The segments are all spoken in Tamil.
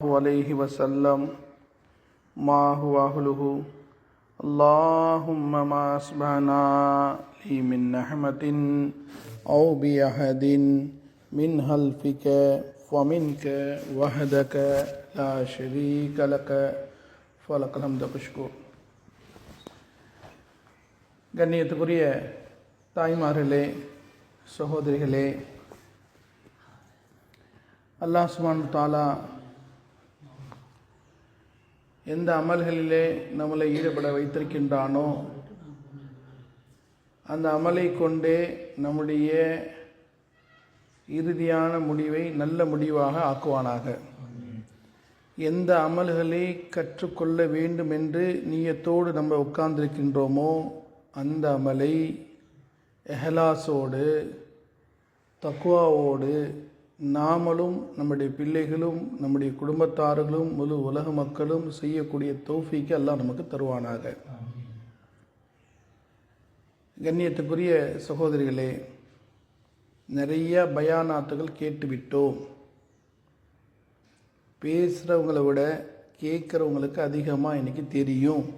عليه وسلم ما هو أهله اللهم ما أصبحنا لي من نعمة أو بأحد من خلفك ومنك وحدك لا شريك لك فلك الحمد والشكر. கண்ணியத்துக்குரிய தாய்மார்களே, சகோதரிகளே, அல்லாஹ் சுப்ஹானஹு தஆலா எந்த அமல்களிலே நம்மளை ஈடுபட வைத்திருக்கின்றானோ அந்த அமலை கொண்டே நம்முடைய இறுதியான முடிவை நல்ல முடிவாக ஆக்குவானாக. எந்த அமல்களை கற்றுக்கொள்ள வேண்டும் என்று நியத்தோடு நம்ம உட்கார்ந்திருக்கின்றோமோ அந்த அமலை இஹ்லாஸோடு தக்வாவோடு நாமளும் நம்முடைய பிள்ளைகளும் நம்முடைய குடும்பத்தார்களும் முழு உலக மக்களும் செய்யக்கூடிய தௌஃபீக்கை அல்லாஹ் நமக்கு தருவானாக. கண்ணியத்துக்குரிய சகோதரிகளே, நிறைய பயானாத்துகள் கேட்டுவிட்டோம். பேசுகிறவங்களை விட கேட்குறவங்களுக்கு அதிகமாக இன்னைக்கு தெரியும்.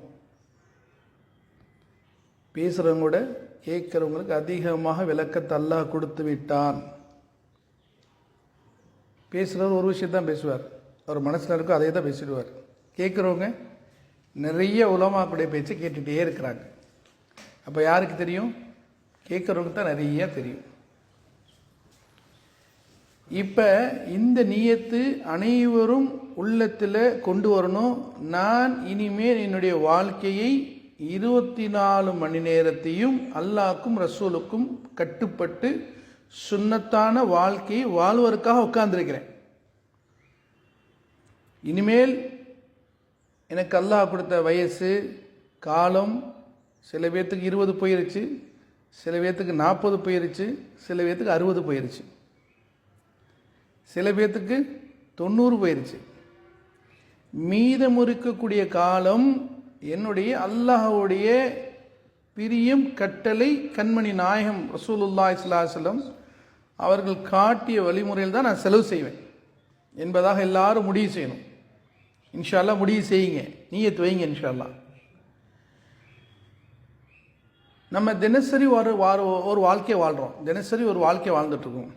பேசுகிறவங்க விட கேட்குறவங்களுக்கு அதிகமாக விளக்கத்தை அல்லாஹ் கொடுத்து விட்டான். பேசுகிறவர் ஒரு விஷயத்தான் பேசுவார், அவர் மனசில் இருக்கோ அதே தான் பேசிடுவார். கேட்குறவங்க நிறைய உலமாக்களுடைய பேச்சை கேட்டுகிட்டே இருக்கிறாங்க. அப்போ யாருக்கு தெரியும்? கேட்குறவங்க தான் நிறைய தெரியும். இப்போ இந்த நியத்து அனைவரும் உள்ளத்தில் கொண்டு வரணும். நான் இனிமேல் என்னுடைய வாழ்க்கையை 24 மணி நேரத்தையும் அல்லாஹ்க்கும் ரசூலுக்கும் கட்டுப்பட்டு சுன்னத்தான வாழ்க்கையை வாழ்வதற்காக உட்கார்ந்துருக்கிறேன். இனிமேல் எனக்கு அல்லாஹ் கொடுத்த வயசு காலம் சில பேர்த்துக்கு 20 போயிருச்சு, சில பேர்த்துக்கு 40 போயிருச்சு, சில பேர்த்துக்கு 60 போயிருச்சு, சில பேர்த்துக்கு 90 போயிருச்சு. மீதம் இருக்கக்கூடிய காலம் என்னுடைய அல்லாஹ்வுடைய பிரியம் கட்டளை கண்மணி நாயகம் ரசூலுல்லாஹி ஸல்லல்லாஹு அலைஹி வஸல்லம் அவர்கள் காட்டிய வழிமுறையில் தான் நான் செலவு செய்வேன் என்பதாக எல்லாரும் முடிவு செய்யணும். இன்ஷா அல்லாஹ் முடிவு செய்யுங்க, நியத் வைங்க. இன்ஷா அல்லாஹ் நம்ம தினசரி ஒரு வாழ்க்கையை வாழ்கிறோம், தினசரி ஒரு வாழ்க்கையை வாழ்ந்துட்டுருக்கோம்.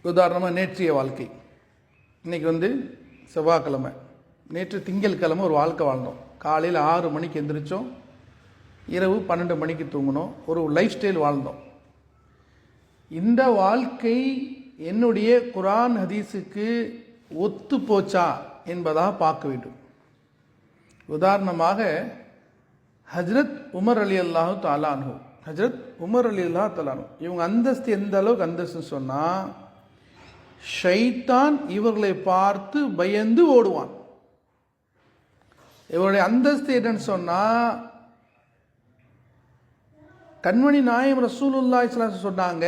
உதாரணமாக நேற்றைய வாழ்க்கை, இன்றைக்கி செவ்வாய்க்கிழமை, நேற்று திங்கட்கிழமை ஒரு வாழ்க்கை வாழ்ந்தோம். காலையில் 6 மணிக்கு எந்திரிச்சோம், இரவு 12 மணிக்கு தூங்கினோம். ஒரு லைஃப் ஸ்டைல் வாழ்ந்தோம். இந்த வாழ்க்கை என்னுடைய குர்ஆன் ஹதீஸுக்கு ஒத்து போச்சா என்பதாக பார்க்க வேண்டும். உதாரணமாக ஹஜ்ரத் உமர் ரலியல்லாஹு தஆலா அன்ஹு, ஹஜ்ரத் உமர் ரலியல்லாஹு தஆலா அன்ஹு இவங்க அந்தஸ்து எந்த அளவுக்கு அந்தஸ்துன்னு சொன்னால், ஷைத்தான் இவர்களை பார்த்து பயந்து ஓடுவான். இவருடைய அந்தஸ்து என்னன்னு சொன்னால், கண்மணி நாயகம் ரசூலுல்லாஹி ஸல்லல்லாஹு அலைஹி வஸல்லம் சொன்னாங்க,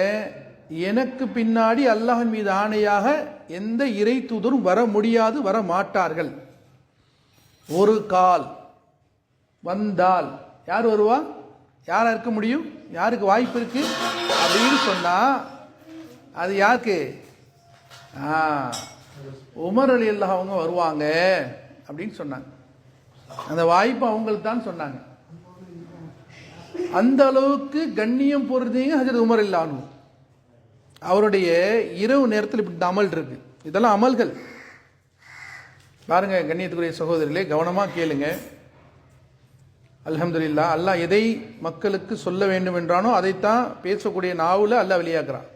எனக்கு பின்னாடி அல்லாஹ்வின் மீது ஆணையாக எந்த இறை தூதரும் வர முடியாது, வர மாட்டார்கள். ஒரு கால் வந்தால் யார் வருவா? யாரா இருக்க முடியும்? யாருக்கு வாய்ப்பு இருக்கு அப்படின்னு சொன்னா அது யாருக்கு? உமர் ரலியல்லாஹு அவங்க வருவாங்க அப்படின்னு சொன்னாங்க. அந்த வாய்ப்பு அவங்களுக்கு தான் சொன்னாங்க. அந்த அளவுக்கு கண்ணியம் பொருந்தீங்க ஹஜ்ரத் உமர் ரலியல்லாஹு அன்ஹு. அவருடைய இரவு நேரத்தில் இப்படி அமல் இருக்கு. இதெல்லாம் அமல்கள் பாருங்க. கண்ணியத்துக்குரிய சகோதரிகளே, கவனமாக கேளுங்க. அல்ஹம்துலில்லாஹ், அல்லாஹ் எதை மக்களுக்கு சொல்ல வேண்டும் என்றானோ அதைத்தான் பேசக்கூடிய நாவுல அல்லாஹ் வெளியாக்குறான்.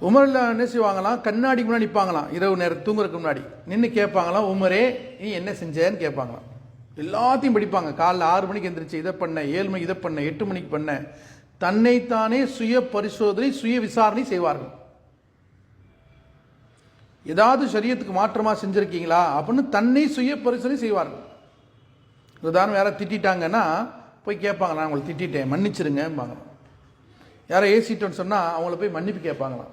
உமர்ல என்ன செய்வாங்களாம்? கண்ணாடிக்கு முன்னாடி நிற்பாங்களாம். இரவு நேரம் தூங்குறதுக்கு முன்னாடி நின்று கேட்பாங்களாம், உமரே நீ என்ன செஞ்சேன்னு கேட்பாங்களாம். எல்லாத்தையும் படிப்பாங்க. காலைல 6 மணிக்கு எந்திரிச்சு இதை பண்ண, 7 மணிக்கு இதை பண்ண, 8 மணிக்கு பண்ண, தன்னைத்தானே சுய பரிசோதனை சுய விசாரணை செய்வார்கள். ஏதாவது ஷரியத்துக்கு மாற்றமா செஞ்சிருக்கீங்களா அப்படின்னு தன்னை சுய பரிசோதனை செய்வார்கள். உதாரணம், யாராவது திட்டாங்கன்னா போய் கேட்பாங்க, நான் உங்களை திட்டேன் மன்னிச்சிருங்கம்பாங்க. யாரை ஏசிட்டோன்னு சொன்னா அவங்கள போய் மன்னிப்பு கேட்பாங்களாம்.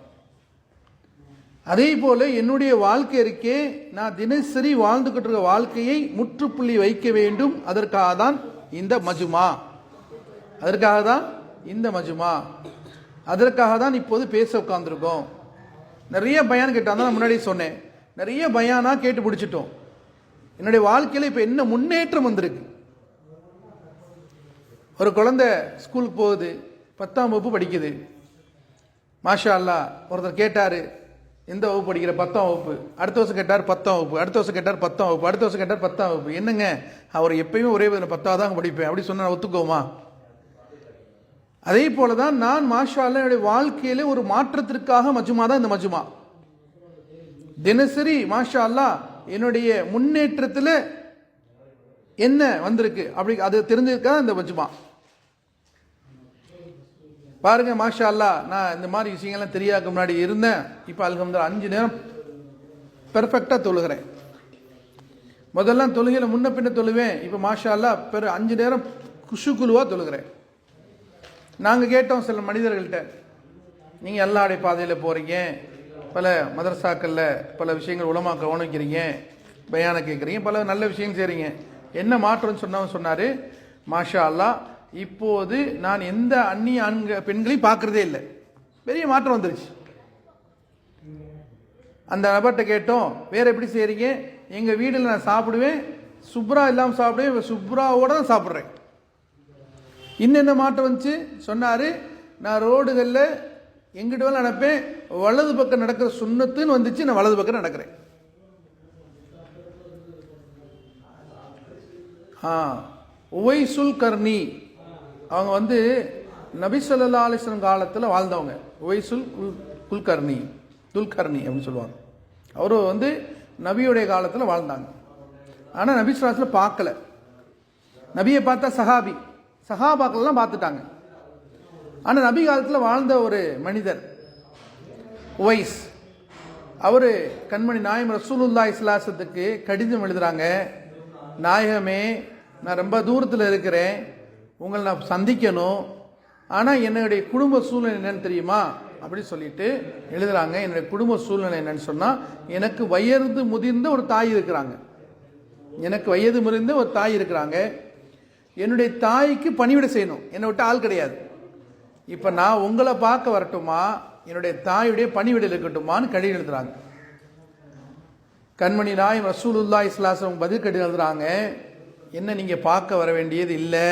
அதே போல என்னுடைய வாழ்க்கை இருக்கே, நான் தினசரி வாழ்ந்துகிட்டு இருக்க வாழ்க்கையை முற்றுப்புள்ளி வைக்க வேண்டும். அதற்காக தான் இந்த மஜ்மா, அதற்காக தான் இப்போது பேச உட்கார்ந்துருக்கோம். நிறைய பயான் கேட்டோம். தான் நான் முன்னாடியே சொன்னேன், நிறைய பயானாக கேட்டு பிடிச்சிட்டோம். என்னுடைய வாழ்க்கையில் இப்போ என்ன முன்னேற்றம் வந்திருக்கு. ஒரு குழந்தை ஸ்கூலுக்கு போகுது, 10ஆம் வகுப்பு படிக்குது. மாஷா அல்லா. ஒருத்தர் கேட்டார், எந்த வகுப்பு படிக்கிற? 10ஆம் வகுப்பு. அடுத்த வருஷம் கேட்டார் 10ஆம் வகுப்பு. அடுத்த வருஷம் கேட்டார் 10ஆம் வகுப்பு. அடுத்த வருஷம் கேட்டார் 10ஆம் வகுப்பு. என்னங்க, அவர் எப்பயுமே ஒரே 10ஆவது தான் படிப்பேன் அப்படி சொன்னால் ஒத்துக்கோமா? அதே போல தான் நான் மாஷா அல்லா என்னுடைய வாழ்க்கையில ஒரு மாற்றத்திற்காக மஜ்மா தான் இந்த மஜ்மா. தினசரி மாஷா அல்லா என்னுடைய முன்னேற்றத்தில் என்ன வந்திருக்கு அப்படி அது தெரிஞ்சிருக்கா இந்த மஜ்மா. பாருங்க மாஷா அல்லா, நான் இந்த மாதிரி விஷயங்கள்லாம் தெரியாத முன்னாடி இருந்தேன். இப்போ அல்ஹம்துலில்லாஹ் 5 நேரம் பெர்ஃபெக்டாக தொழுகிறேன். முதல்ல தொழுகையில் முன்ன பின்ன தொழுவேன். இப்போ மாஷா அல்லா 5 நேரம் குஷுகுலுவாக தொழுகிறேன். நாங்கள் கேட்டோம் சில மனிதர்கள்ட்ட, நீங்கள் அல்லாஹ்வுடைய பாதையில் போகிறீங்க, பல மதரசாக்களில் பல விஷயங்கள் உலமாக்க கவனிக்கிறீங்க, பயான கேட்குறீங்க, பல நல்ல விஷயங்கள் செய்கிறீங்க, என்ன மாற்றம்னு சொன்னார். மாஷா அல்லா, இப்போது நான் எந்த அந்நிய பெண்களையும் பார்க்குறதே இல்லை. பெரிய மாற்றம் வந்துருச்சு. அந்த நபர்கிட்ட கேட்டோம், வேறு எப்படி செய்கிறீங்க? எங்கள் வீட்டில் நான் சாப்பிடுவேன், சுப்ரா இல்லாமல் சாப்பிடுவேன், சுப்ராவோடு தான் சாப்பிட்றேன். இன்னும் என்ன மாற்றம் வந்துச்சு சொன்னார். நான் ரோடுகளில் எங்கிட்ட வேலை நடப்பேன், வலது பக்கம் நடக்கிற சுண்ணத்துன்னு வந்துச்சு, நான் வலது பக்கம் நடக்கிறேன். உவைசுல் கர்னி, அவங்க நபி ஸல்லல்லாஹு அலைஹி வஸல்லம் காலத்தில் வாழ்ந்தவங்க. உவைசுல் துல்கர்னி அப்படின்னு சொல்லுவாங்க. அவரு நபியுடைய காலத்தில் வாழ்ந்தாங்க. ஆனால் நபி ஸல்லல்லாஹு அலைஹி வஸல்லம் பார்க்கல. நபியை பார்த்தா சஹாபாக்கள்லாம் பார்த்துட்டாங்க. ஆனால் நபி காலத்தில் வாழ்ந்த ஒரு மனிதர் உவைஸ், அவர் கண்மணி நாயகம் ரசூலுல்லாஹி ஸல்லல்லாஹு அலைஹி வஸல்லத்துக்கு கடிதம் எழுதுறாங்க. நாயகமே, நான் ரொம்ப தூரத்தில் இருக்கிறேன், உங்களை நான் சந்திக்கணும், ஆனால் என்னுடைய குடும்ப சூழ்நிலை என்னன்னு தெரியுமா அப்படின்னு சொல்லிட்டு எழுதுறாங்க. என்னுடைய குடும்ப சூழ்நிலை என்னன்னு சொன்னால், எனக்கு வயது முதிர்ந்த ஒரு தாய் இருக்கிறாங்க. என்னுடைய தாய்க்கு பணிவிடை செய்யணும், என்னை விட்டு ஆள் கிடையாது. இப்போ நான் உங்களை பார்க்க வரட்டுமா, என்னுடைய தாயுடைய பணிவிடையில் இருக்கட்டுமான்னு கடிதம் எழுதுறாங்க. கண்மணி நாயகம் ரசூலுல்லாஹி ஸல்லல்லாஹு அலைஹி வஸல்லம் பதில் கடிதம் எழுதுறாங்க. என்ன நீங்கள் பார்க்க வர வேண்டியது இல்லை,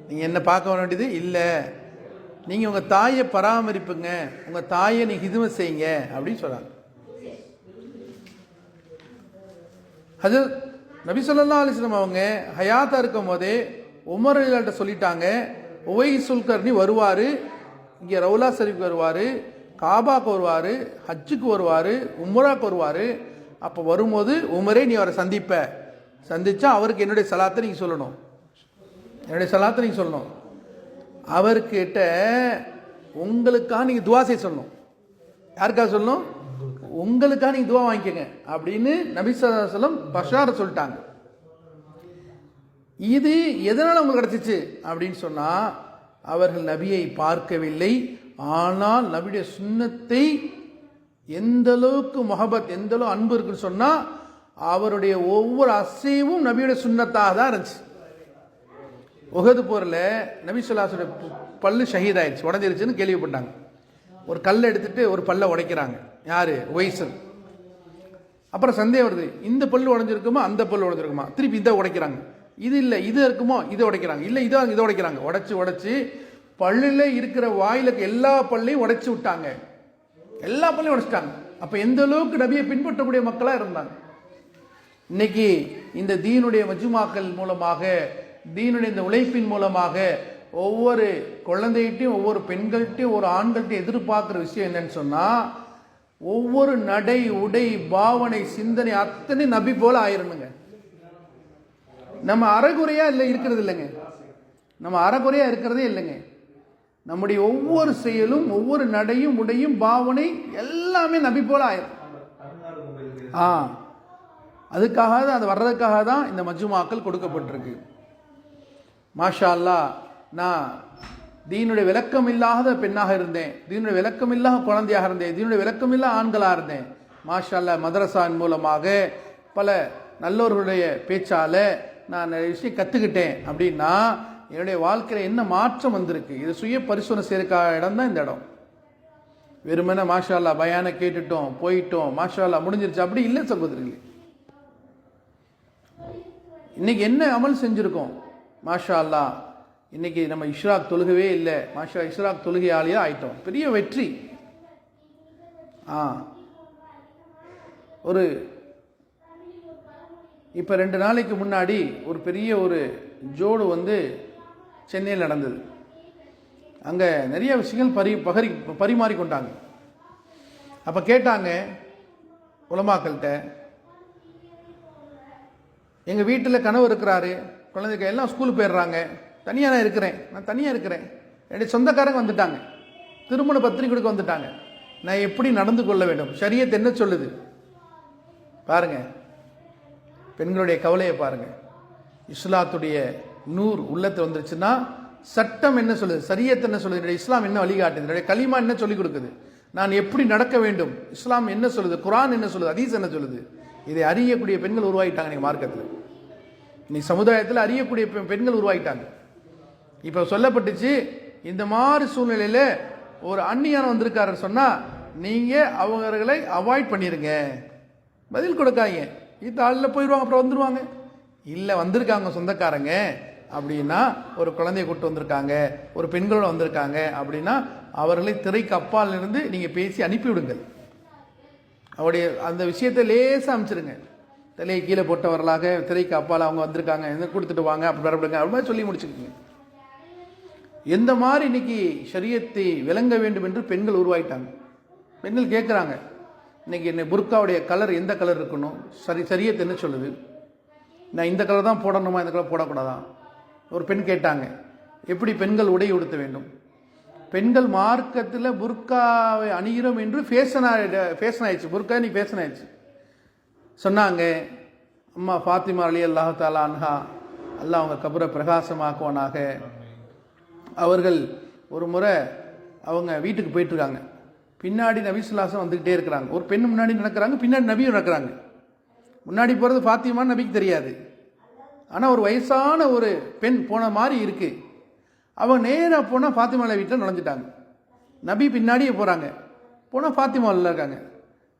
நீங்கள் என்ன பார்க்க வர வேண்டியது இல்லை, நீங்கள் உங்கள் தாயை பராமரிப்புங்க, உங்கள் தாயை நீங்கள் ஹிதுமத் செய்யுங்க அப்படின்னு சொல்கிறாங்க. அது நபி ஸல்லல்லாஹு அலைஹி வஸல்லம் அவங்க ஹயாத்தா இருக்கும் போதே உமர் ரலியல்லாஹு சொல்லிட்டாங்க, உவைசுல் கர்னி வருவார், இங்கே ரவுலா ஷரீஃப்க்கு வருவார், காபாக்கு வருவார், ஹஜ்ஜுக்கு வருவார், உம்ராக்கு வருவார். அப்போ வரும்போது உமரே நீ அவரை சந்திச்சா அவருக்கு என்னுடைய சலாத்தை நீங்கள் சொல்லணும், அவர்கிட்ட உங்களுக்காக நீங்கள் துவா செய்ய சொல்லணும். யாருக்காக சொல்லணும்? உங்களுக்காக நீங்கள் துவா வாங்கிக்கங்க அப்படின்னு நபி ஸல்லல்லாஹு அலைஹி வஸல்லம் பஷார சொல்லிட்டாங்க. இது எதனால் உங்களுக்கு கிடைச்சிச்சு அப்படின்னு சொன்னால், அவர்கள் நபியை பார்க்கவில்லை, ஆனால் நபியுடைய சுன்னத்தை எந்த அளவுக்கு முஹப்பத், எந்த அளவு அன்பு இருக்குன்னு சொன்னால், அவருடைய ஒவ்வொரு அசைவும் நபியுடைய சுன்னத்தாக தான் இருந்துச்சு. உஹது போரில் நபி ஸல்லல்லாஹு அலைஹி வஸல்லம் பல்லு ஷஹீதாயிடுச்சு, உடஞ்சிருச்சுன்னு கேள்விப்பட்டாங்க. ஒரு கல்லை எடுத்துட்டு ஒரு பல்லை உடைக்கிறாங்க. யாரு? உவைஸ். அப்புறம் சந்தேகம் வருது, இந்த பல்லு உடஞ்சிருக்குமா அந்த பல்லு உடஞ்சிருக்குமா, திருப்பி இதை உடைக்கிறாங்க. இது இல்லை இது இருக்குமோ இதை உடைக்கிறாங்க, இல்லை இதை உடைக்கிறாங்க. உடைச்சு பல்லுல இருக்கிற வாயிலுக்கு எல்லா பல்லையும் உடைச்சு விட்டாங்க, எல்லா பல்லையும் உடைச்சிட்டாங்க. அப்ப எந்த அளவுக்கு நபியை பின்பற்றக்கூடிய மக்களா இருந்தாங்க. இன்னைக்கு இந்த தீனுடைய மஜ்மாக்கள் மூலமாக, தீனுடைய இந்த உழைப்பின் மூலமாக ஒவ்வொரு குழந்தைகிட்டையும், ஒவ்வொரு பெண்கள்கிட்டையும், ஒரு ஆண்கள்கிட்டையும் எதிர்பார்க்குற விஷயம் என்னன்னு சொன்னா, ஒவ்வொரு நடை, உடை, பாவனை, சிந்தனை அத்தனை நபி போல ஆயிருந்துங்க. நம்ம அறகுறையா இருக்கிறது இல்லைங்க, நம்ம அறகுறையா இருக்கிறதே இல்லைங்க. நம்முடைய ஒவ்வொரு செயலும், ஒவ்வொரு நடையும், உடையும், பாவனை எல்லாமே நபி போல ஆயிரும். அதுக்காக தான், அது வர்றதுக்காக தான் இந்த மஜ்மாக்கள் கொடுக்கப்பட்டிருக்கு. மாஷா அல்லாஹ், நான் தீனுடைய விளக்கம் இல்லாத பெண்ணாக இருந்தேன், தீனுடைய விளக்கம் இல்லாத குழந்தையாக இருந்தேன், தீனுடைய விளக்கம் இல்லாத ஆண்களாக இருந்தேன். மாஷா அல்லாஹ், மதரசாவின் மூலமாக பல நல்லவர்களுடைய பேச்சால நான் நிறைய விஷயம் கற்றுக்கிட்டேன். அப்படின்னா என்னுடைய வாழ்க்கையில் என்ன மாற்றம் வந்திருக்கு, இது சுய பரிசோதனை செய்யறதுக்காக இடம் தான் இந்த இடம். வெறுமனே மாஷா அல்லாஹ் பயானை கேட்டுட்டோம் போயிட்டோம் மாஷா அல்லாஹ் முடிஞ்சிருச்சு, அப்படி இல்லை சகோதரர்களே. இன்னைக்கு என்ன அமல் செஞ்சிருக்கோம்? மாஷா அல்லாஹ் இன்னைக்கு நம்ம இஷ்ராக் தொழுகவே இல்லை, மாஷா இஷ்ராக் தொழுகையாளியா ஆயிட்டோம், பெரிய வெற்றி. ஒரு இப்போ 2 நாளைக்கு முன்னாடி ஒரு பெரிய ஒரு ஜோடு சென்னையில் நடந்தது. அங்கே நிறைய விஷயங்கள் பரிமாறிக்கொண்டாங்க. அப்போ கேட்டாங்க உலமாக்கள்கிட்ட, எங்கள் வீட்டில் கனவு இருக்கிறாரு, குழந்தைங்க எல்லாம் ஸ்கூலுக்கு போயிடுறாங்க, தனியாக நான் இருக்கிறேன், நான் தனியாக இருக்கிறேன், என்னுடைய சொந்தக்காரங்க வந்துட்டாங்க, திருமண பத்திரிக்கை கொடுக்க வந்துட்டாங்க, நான் எப்படி நடந்து கொள்ள வேண்டும்? ஷரியத் என்ன சொல்லுது பாருங்க. பெண்களுடைய கவலையை பாருங்க. இஸ்லாத்துடைய நூர் உள்ளத்தில் வந்துருச்சுன்னா சட்டம் என்ன சொல்லுது, ஷரியத் என்ன சொல்லுது, என்னுடைய இஸ்லாம் என்ன வழிகாட்டுது, என்னுடைய கலிமா என்ன சொல்லிக் கொடுக்குது, நான் எப்படி நடக்க வேண்டும், இஸ்லாம் என்ன சொல்லுது, குர்ஆன் என்ன சொல்லுது, ஹதீஸ் என்ன சொல்லுது, இதை அறியக்கூடிய பெண்கள் உருவாகிட்டாங்க. நீங்க மார்க்கத்தில் இன்னைக்கு சமுதாயத்தில் அறியக்கூடிய பெண்கள் உருவாகிட்டாங்க. இப்போ சொல்லப்பட்டுச்சு, இந்த மாதிரி சூழ்நிலையில் ஒரு அந்நியானம் வந்திருக்காரு சொன்னா நீங்க அவர்களை அவாய்ட் பண்ணிருங்க, பதில் கொடுக்காங்க. இந்த ஆளில் போயிடுவாங்க, அப்புறம் வந்துடுவாங்க. இல்லை வந்திருக்காங்க சொந்தக்காரங்க அப்படின்னா, ஒரு குழந்தைய கூட்டு வந்திருக்காங்க, ஒரு பெண்களோட வந்திருக்காங்க அப்படின்னா அவர்களை திரைக்கு அப்பால் இருந்து நீங்கள் பேசி அனுப்பிவிடுங்கள். அவருடைய அந்த விஷயத்தை லேசாக அமைச்சிருங்க. தலையை கீழே போட்டவர்களாக திரைக்கு அப்பால் அவங்க வந்திருக்காங்க, என்ன கொடுத்துட்டு வாங்க, அப்படி வரப்படுங்க, அப்படி மாதிரி சொல்லி முடிச்சுக்கோங்க. எந்த மாதிரி இன்னைக்கு ஷரியத்தை விளங்க வேண்டும் என்று பெண்கள் உருவாயிட்டாங்க. பெண்கள் கேட்குறாங்க, இன்னைக்கு என்ன புர்காவுடைய கலர் எந்த கலர் இருக்கணும், ஷரியத் என்ன சொல்லுது, நான் இந்த கலர் தான் போடணுமா, இந்த கலர் போடக்கூடாதான்? ஒரு பெண் கேட்டாங்க, எப்படி பெண்கள் உடை உடுத்த வேண்டும். பெண்கள் மார்க்கத்தில் புர்காவை அணிகிறோம் என்று ஃபேஷன் ஆயிடுச்சு, புர்கா நீ ஃபேஷன் ஆயிடுச்சு. சொன்னாங்க, அம்மா ஃபாத்திமா ரலியல்லாஹு தஆலா அன்ஹா, அல்லாஹ் அவங்க கபரை பிரகாசமாக்குவானாக, அவர்கள் ஒரு முறை அவங்க வீட்டுக்கு போயிட்டுருக்காங்க, பின்னாடி நபி ஸல்லல்லாஹு அலைஹி வஸல்லம் வந்துக்கிட்டே இருக்கிறாங்க. ஒரு பெண் முன்னாடி நடக்கிறாங்க, பின்னாடி நபியும் நடக்கிறாங்க. முன்னாடி போகிறது ஃபாத்திமான்னு நபிக்கு தெரியாது, ஆனால் ஒரு வயசான ஒரு பெண் போன மாதிரி இருக்கு. அவங்க நேராக போனால் ஃபாத்திமா வீட்டில் நுழைஞ்சிட்டாங்க. நபி பின்னாடியே போகிறாங்க, போனால் ஃபாத்திமாவில் இருக்காங்க.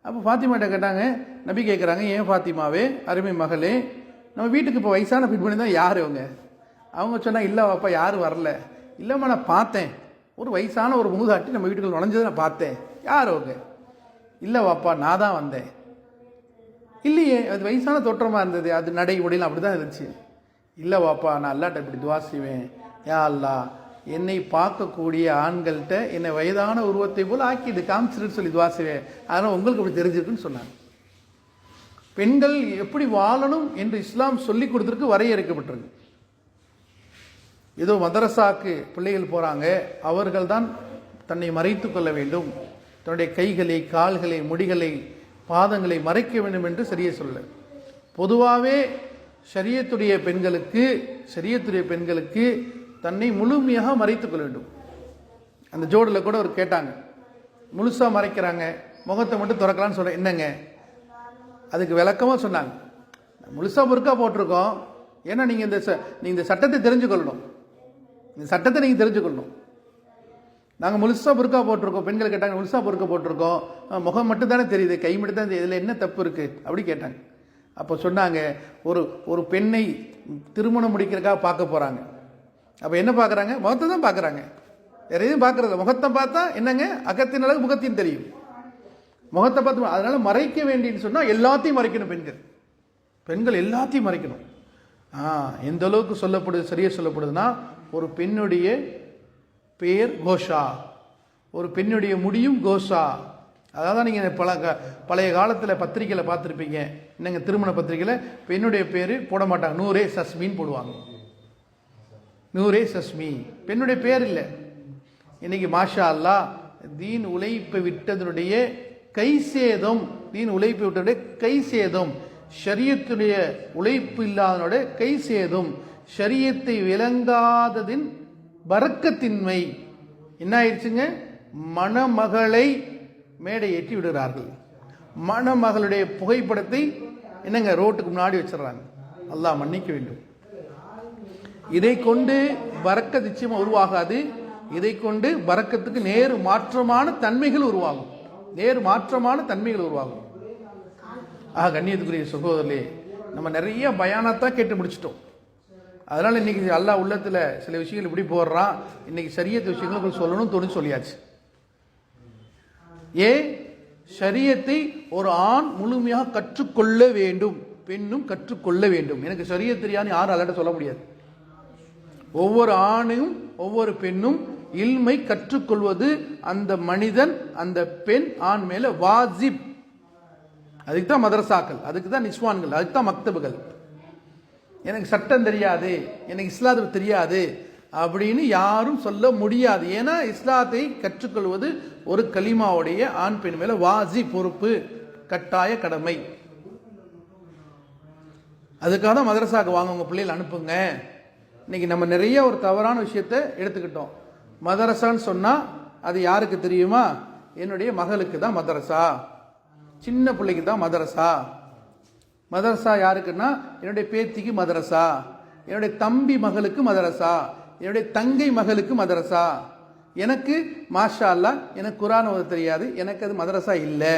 அப்போ ஃபாத்திமாட்ட கேட்டாங்க, நபி கேட்குறாங்க, ஏன் ஃபாத்திமாவே அருமை மகளே, நம்ம வீட்டுக்கு இப்போ வயசான பெண் தான் யார் அவங்க? அவங்க சொன்னாங்க, இல்லை வாப்பா யாரும் வரல. இல்லைம்மா நான் பார்த்தேன், ஒரு வயசான ஒரு மூதாட்டி நம்ம வீட்டுக்குள்ள நுழைஞ்சதை நான் பார்த்தேன், யார் அவங்க? இல்லை வாப்பா நான் தான் வந்தேன். இல்லையே, அது வயசான தோற்றமாக இருந்தது, அது நடை உடையில் அப்படி தான் இருந்துச்சு. இல்லை வாப்பா நான் அல்லாட்ட இப்படி துவா செய்வேன், யா அல்லாஹ் என்னை பார்க்கக்கூடிய ஆண்கள்கிட்ட என்னை வயதான உருவத்தை போல் ஆக்கிது காமிச்சிருன்னு சொல்லி துவா செய்வேன், அதனால் உங்களுக்கு அப்படி தெரிஞ்சிருக்குன்னு சொன்னாங்க. பெண்கள் எப்படி வாழணும் என்று இஸ்லாம் சொல்லி கொடுத்துருக்கு, வரையறுக்கப்பட்டிருக்கு. ஏதோ மதரசாக்கு பிள்ளைகள் போகிறாங்க, அவர்கள் தான் தன்னை மறைத்து கொள்ள வேண்டும், தன்னுடைய கைகளை கால்களை முடிகளை பாதங்களை மறைக்க வேண்டும் என்று சரியே சொல்ல. பொதுவாகவே ஷரியத்துடைய பெண்களுக்கு தன்னை முழுமையாக மறைத்து கொள்ள வேண்டும். அந்த ஜோடில் கூட ஒரு கேட்டாங்க, முழுசாக மறைக்கிறாங்க, முகத்தை மட்டும் திறக்கலான்னு சொல்ல, என்னங்க அதுக்கு விளக்கமாக சொன்னாங்க, முழுசாக புர்கா போட்டிருக்கோம், ஏன்னா நீங்கள் இந்த சட்டத்தை தெரிஞ்சுக்கொள்ளணும், இந்த சட்டத்தை நீங்கள் தெரிஞ்சுக்கொள்ளணும். நாங்கள் முழுசாக புர்கா போட்டிருக்கோம், பெண்கள் கேட்டாங்க, முழுசாக புர்கா போட்டிருக்கோம், முகம் மட்டும் தானே தெரியுது, கை மட்டும் தான், இதில் என்ன தப்பு இருக்குது அப்படி கேட்டாங்க. அப்போ சொன்னாங்க, ஒரு பெண்ணை திருமணம் முடிக்கிறதுக்காக பார்க்க போகிறாங்க, அப்போ என்ன பார்க்குறாங்க, முகத்தை தான் பார்க்குறாங்க, வேற எதுவும் பார்க்குறது, முகத்தை பார்த்தா என்னங்க அகத்தின் அளவு முகத்தின் தெரியும், முகத்தை பார்த்து, அதனால மறைக்க வேண்டின்னு சொன்னால் எல்லாத்தையும் மறைக்கணும். பெண்கள் எல்லாத்தையும் மறைக்கணும். எந்த அளவுக்கு சரியா சொல்லப்படுதுன்னா, ஒரு பெண்ணுடைய பேர் கோஷா, ஒரு பெண்ணுடைய முடியும் கோஷா. அதாவது நீங்கள் பழைய காலத்தில் பத்திரிக்கையில் பார்த்துருப்பீங்க, என்னங்க திருமண பத்திரிக்கையில் பெண்ணுடைய பேர் போட மாட்டாங்க, நூரே சஸ்மின்னு போடுவாங்க, நூரே சஸ்மி, பெண்ணுடைய பேர் இல்லை. இன்னைக்கு மாஷா அல்லாஹ் தீன் உழைப்பு விட்டதனுடைய கை சேதம், தீன் உழைப்பு விட்டதுடைய கை சேதம், ஷரியத்துடைய உழைப்பு இல்லாதனுடைய கை சேதம், ஷரியத்தை விளங்காததின் பரக்கத்தின்மை என்ன ஆயிடுச்சுங்க, மணமகளை மேடை ஏற்றி விடுகிறார்கள், மணமகளுடைய புகைப்படத்தை என்னங்க ரோட்டுக்கு முன்னாடி வச்சிடறாங்க. அல்லாஹ் மன்னிக்க வேண்டும். இதை கொண்டு பரக்கத் நிச்சயமா உருவாகாது. இதை கொண்டு பரக்கத்துக்கு நேர் மாற்றமான தன்மைகள் உருவாகும். கண்ணியத்துக்குரிய சகோதரர்களே, நம்ம நிறைய பயானத்தான் கேட்டு முடிச்சிட்டோம். அதனால இன்னைக்கு அல்லாஹ் உள்ளத்துல சில விஷயங்கள் இப்படி போடுறான். இன்னைக்கு ஷரியத் விஷயங்களுக்கு சொல்லணும் தோணு சொல்லியாச்சு. ஷரியத்தை ஒரு ஆண் முழுமையாக கற்றுக்கொள்ள வேண்டும், பெண்ணும் கற்றுக்கொள்ள வேண்டும். எனக்கு ஷரியத் தெரியான்னு யாரும் அல்லாட்ட சொல்ல முடியாது. ஒவ்வொரு ஆணும் ஒவ்வொரு பெண்ணும் இல்மை கற்றுக்கொள்வது அந்த மனிதன் அந்த பெண் ஆண் மேல வாஜிப். அதுக்கு தான் மதரசாக்கள், அதுக்கு தான் நிஸ்வான்கள், அதுக்கு தான் மக்தபுகள். எனக்கு சட்டம் தெரியாது, எனக்கு இஸ்லாத்தை தெரியாது அப்படின்னு யாரும் சொல்ல முடியாது. ஏன்னா இஸ்லாத்தை கற்றுக்கொள்வது ஒரு கலிமாவுடைய ஆண் பெண் மேல வாஜி, பொறுப்பு, கட்டாய கடமை. அதுக்காக தான் மதரசாக்கு வாங்க, உங்க பிள்ளைகள் அனுப்புங்க. இன்னைக்கு நம்ம நிறைய ஒரு தவறான விஷயத்தை எடுத்துக்கிட்டோம். மதரசான்னு சொன்னா அது யாருக்கு தெரியுமா? என்னுடைய மகளுக்கு தான் மதரசா, சின்ன பிள்ளைக்கு தான் மதரசா. மதரசா யாருக்குன்னா என்னுடைய பேத்திக்கு மதரசா, என்னுடைய தம்பி மகளுக்கு மதரசா, என்னுடைய தங்கை மகளுக்கு மதரசா. எனக்கு மாஷா அல்லாஹ் எனக்கு குர்ஆன் ஓத தெரியாது, எனக்கு அது மதரசா இல்லை.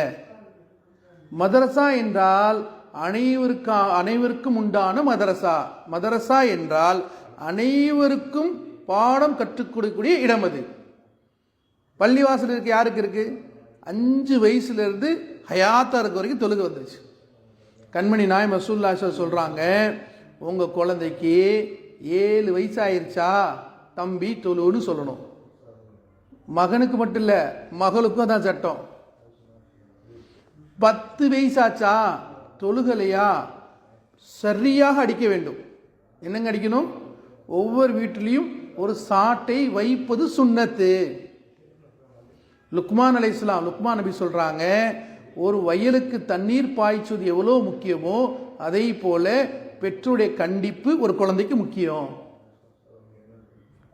மதரசா என்றால் அனைவருக்கும் உண்டான மதரசா. மதரசா என்றால் அனைவருக்கும் பாடம் கற்றுக் கொடுக்கக்கூடிய இடம். அது பள்ளிவாசல் இருக்கு. யாருக்கு இருக்கு? 5 வயசுல இருந்து ஹயாத்தா இருக்க வரைக்கும் தொழுகை வந்துருச்சு. கண்மணி நாயம் ரசூலுல்லாஹி சொல்றாங்க, உங்க குழந்தைக்கு 7 வயசு ஆயிருச்சா தம்பி தொழுன்னு சொல்லணும். மகனுக்கு மட்டும் இல்ல, மகளுக்கும் அதான் சட்டம். 10 வயசாச்சா தொழுகலையா சரியாக அடிக்க வேண்டும். என்னங்க அடிக்கணும்? ஒவ்வொரு வீட்டிலையும் ஒரு சாட்டை வைப்பது சுன்னத்து. லுக்மான் அலைஹிஸ்ஸலாம், லுக்மான் நபி சொல்றாங்க, ஒரு வயலுக்கு தண்ணீர் பாய்ச்சுவது எவ்வளவு முக்கியமோ அதே போல பெற்றோருடைய கண்டிப்பு ஒரு குழந்தைக்கு முக்கியம்.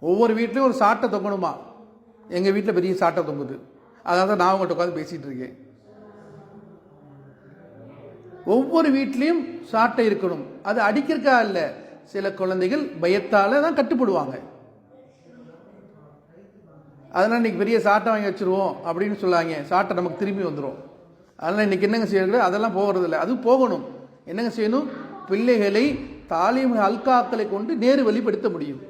ஒவ்வொரு வீட்லயும் ஒரு சாட்டை தொங்கணுமா? எங்க வீட்டில் பெரிய சாட்டை தொங்குது, அதாவது நான் உங்கள்கிட்ட உட்காந்து பேசிட்டு இருக்கேன். ஒவ்வொரு வீட்லையும் சாட்டை இருக்கணும். அது அடிக்கிறக்கா இல்ல, சில குழந்தைகள் பயத்தால தான் கட்டுப்படுவாங்க. அதனால இன்னைக்கு பெரிய சாட்டை வாங்கி வச்சிருவோம் அப்படின்னு சொல்லாங்க, சாட்டை நமக்கு திரும்பி வந்துடும். அதனால இன்னைக்கு என்னங்க செய்யறது? அதெல்லாம் போகிறது இல்லை. அது போகணும். என்னங்க செய்யணும்? பிள்ளைகளை தாலீம் அல்காக்களை கொண்டு நேரு வழிப்படுத்த முடியும்.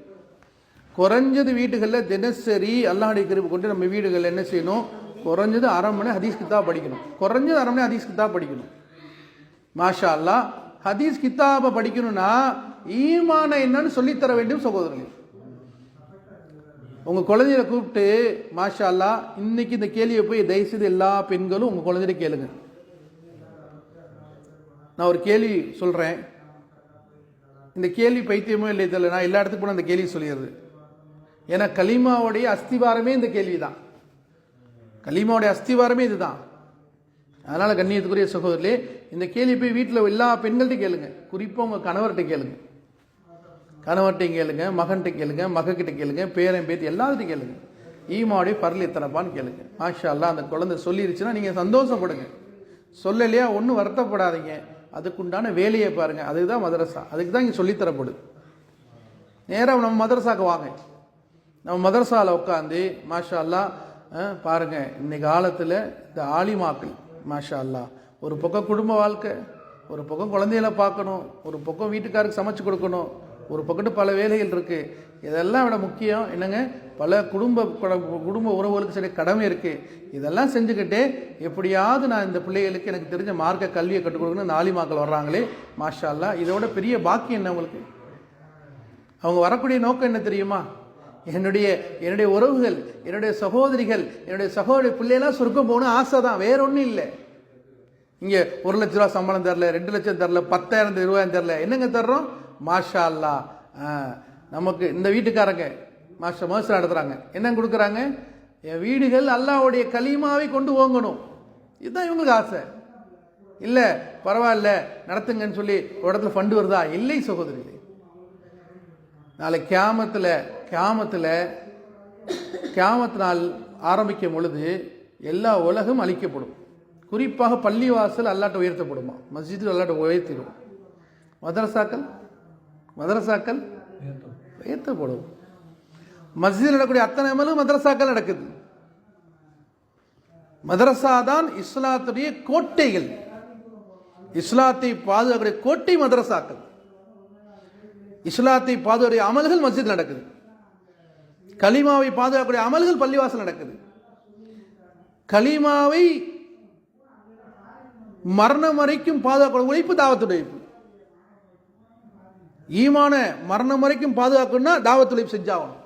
குறைஞ்சது வீடுகளில் தினசரி அல்லாஹ்வுடைய கிருபை கொண்டு நம்ம வீடுகளில் என்ன செய்யணும்? குறைஞ்சது 1/2 மணி ஹதீஸ் கித்தாப் படிக்கணும். குறைஞ்சது 1/2 மணி ஹதீஸ் கித்தாப் படிக்கணும். மாஷா அல்லாஹ். ஹதீஸ் கித்தாபை படிக்கணும்னா ஈமான என்னன்னு சொல்லித்தர வேண்டும் சகோதரர்களே. உங்க குழந்தைகளை கூப்பிட்டு மாஷா அல்லாஹ் இன்னைக்கு இந்த கேள்வியை போய் தயவுசெய்து எல்லா பெண்களும் உங்க குழந்தைய கேளுங்க. நான் ஒரு கேள்வி சொல்றேன், இந்த கேள்வி பைத்தியமோ இல்லை தெரியல, நான் எல்லா இடத்துக்கும் போன அந்த கேள்வி சொல்லிடுறது. ஏன்னா கலிமாவுடைய அஸ்திவாரமே இந்த கேள்வி தான். கலிமாவுடைய அஸ்திவாரமே இதுதான். அதனால கண்ணியத்துக்குரிய சகோதரர்களே, இந்த கேள்வி போய் வீட்டில் எல்லா பெண்கள்கிட்ட கேளுங்க. குறிப்பாக உங்க கணவர்கிட்ட கேளுங்க. கணவர்கிட்டையும் கேளுங்க, மகன்கிட்ட கேளுங்க, மகக்கிட்ட கேளுங்க, பேரன் பேத்தி எல்லாத்துட்டும் கேளுங்க. ஈமாவுடைய பரல் எத்தனைப்பான்னு கேளுங்க. மாஷா அல்லாஹ் அந்த குழந்தை சொல்லிருச்சுன்னா நீங்க சந்தோஷப்படுங்க. சொல்லலையா ஒன்றும் வருத்தப்படாதீங்க. அதுக்குண்டான வேலையை பாருங்க. அதுதான் மதரசா. அதுக்கு தான் இங்கே சொல்லித்தரப்படுது. நேராக நம்ம மதரசாக்கு வாங்க. நம்ம மதரசாவில் உட்காந்து மாஷா அல்லாஹ் பாருங்க, இன்னைக்கு காலத்தில் இந்த ஆலிமாக்கள் மாஷா அல்லாஹ் ஒரு பக்கம் குடும்ப வாழ்க்கை, ஒரு பக்கம் குழந்தைகளை பார்க்கணும், ஒரு பக்கம் வீட்டுக்காருக்கு சமைச்சு கொடுக்கணும், ஒரு பக்கத்து பல வேலைகள் இருக்கு. இதெல்லாம் விட முக்கியம் என்னங்க, பல குடும்ப உறவுகளுக்கு சில கடமை இருக்கு. இதெல்லாம் செஞ்சுக்கிட்டே எப்படியாவது நான் இந்த பிள்ளைகளுக்கு எனக்கு தெரிஞ்ச மார்க்க கல்வியை கற்றுக் கொடுக்கணும். இந்த ஆலிமாக்கள் வர்றாங்களே மாஷா அல்லாஹ், இதோட பெரிய பாக்கியம் என்ன உங்களுக்கு? அவங்க வரக்கூடிய நோக்கம் என்ன தெரியுமா? என்னுடைய உறவுகள், என்னுடைய சகோதரிகள், என்னுடைய சகோதரி பிள்ளைலாம் சொர்க்கம் போகணும் ஆசை தான், வேற ஒன்றும் இல்லை. இங்கே 1 லட்ச ரூபா சம்பளம் தரல, 2 லட்சம் தரல, 10,000 20,000 தரல, என்னங்க தர்றோம்? மாஷா அல்லாஹ். நமக்கு இந்த வீட்டுக்காரங்க மாஷா மோசம் நடத்துறாங்க, என்ன கொடுக்குறாங்க? என் வீடுகள் அல்லாஹ்வுடைய கலீமாவை கொண்டு ஓங்கணும், இதுதான் இவங்களுக்கு ஆசை. இல்லை பரவாயில்ல நடத்துங்கன்னு சொல்லி ஒரு இடத்துல ஃபண்டு வருதா? இல்லை சகோதரிகளே. நாளை கியாமத் நாள் ஆரம்பிக்கும் பொழுது எல்லா உலகம் அழிக்கப்படும். குறிப்பாக பள்ளிவாசல் அல்லாட்ட உயர்த்தப்படுமா? மஸ்ஜிது அல்லாட்ட உயர்த்திடும். மதரசாக்கள் உயர்த்தப்படும். மஸ்ஜிதில் நடக்கக்கூடிய அத்தனை அமலும் மதரசாக்கள் நடக்குது. மதரசா தான் இஸ்லாத்துடைய கோட்டைகள். இஸ்லாத்தை பாதுகாக்கக்கூடிய கோட்டை மதரசாக்கள். இஸ்லாத்தை பாதுகாக்கக்கூடிய அமல்கள் மஸ்ஜித் நடக்குது. கலிமாவை பாதுகாக்கக்கூடிய அமல்கள் பள்ளிவாசல் நடக்குது. கலிமாவை மரணம் வரைக்கும் பாதுகாக்கக்கூடிய உழைப்பு தாவத்துடைய உழைப்பு. ஈமான மரணம் வரைக்கும் பாதுகாக்கணும்னா தாவத் உழைப்பு செஞ்சாகணும்.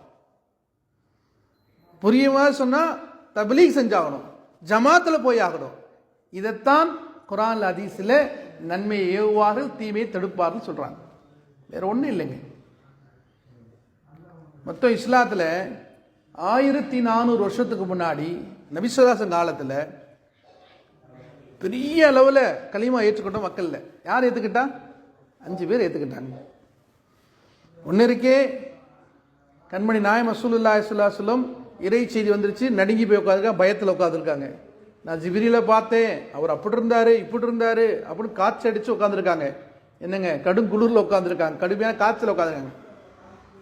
புரியுமா சொன்னா தப்லீக் செஞ்சாகணும், ஜமாத்தில் போய் ஆகணும். இதைத்தான் குர்ஆன் ஹதீஸ்ல நன்மையை ஏவுவார்கள் தீமையை தடுப்பார்கள் சொல்றாங்க. வேற ஒன்றும் இல்லைங்க. மொத்தம் இஸ்லாத்துல 1400 வருஷத்துக்கு முன்னாடி நபிசுல்லாசன் காலத்துல பெரிய அளவில் கலிமா ஏற்றுக்கொண்ட மக்கள் யார் ஏற்றுக்கிட்டா? 5 பேர் ஏற்றுக்கிட்டாங்க. ஒன்று இருக்கே, கண்மணி நாயம் ரசூலுல்லாஹி ஸல்லல்லாஹு அலைஹி வஸல்லம் இறை செய்தி வந்துருச்சு, நடுங்கி போய் உட்காந்துருக்காங்க, பயத்தில் உட்காந்துருக்காங்க. நான் ஜிப்ரீலை பார்த்தேன், அவர் அப்படி இருந்தாரு இப்படி இருந்தாரு அப்படின்னு காய்ச்சி அடிச்சு உட்காந்துருக்காங்க. என்னங்க, கடும் குளிரில் உட்காந்துருக்காங்க, கடுமையான காய்ச்சல் உட்காந்துருக்காங்க.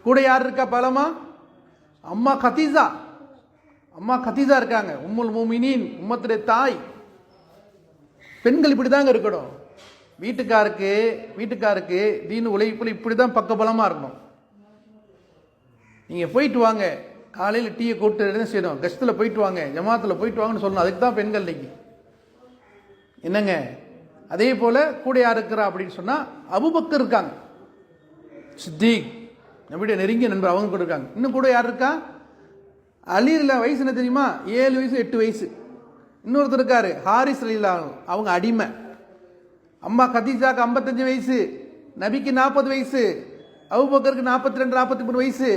கூட யார் இருக்கா? பலமா அம்மா கதீஜா இருக்காங்க, உம்முல் முஃமினீன், உம்மத்துடைய தாய். பெண்கள் இப்படி தாங்க இருக்கணும். வீட்டுக்காருக்கு தீன் உழைப்புல இப்படி தான் பக்கபலமாக இருக்கணும். நீங்கள் போயிட்டு வாங்க, காலையில் டீயை கூட்டு என்ன செய்யணும், கஷ்டத்தில் போயிட்டு வாங்க, ஜமாத்தில் போயிட்டு வாங்கன்னு சொல்லணும். அதுக்கு தான் பெண்கள் இன்னைக்கு என்னங்க. அதே போல் கூட யார் இருக்கிறா அப்படின்னு சொன்னால் அபூபக்கர் இருக்காங்க, சித்திக் நம்முடைய நெருங்கிய நண்பர், அவங்க கூட இருக்காங்க. இன்னும் கூட யார் இருக்கா? அலியில் வயசு என்ன தெரியுமா? 7 வயசு 8 வயசு. இன்னொருத்தர் இருக்காரு ஹாரிஸ் ரலியல்லாஹு அன்ஹு, அவங்க அடிமை. அம்மா கதீஜாக்கு 55 வயசு, நபிக்கு 40 வயசு, அபூபக்கருக்கு 42 43 வயசு,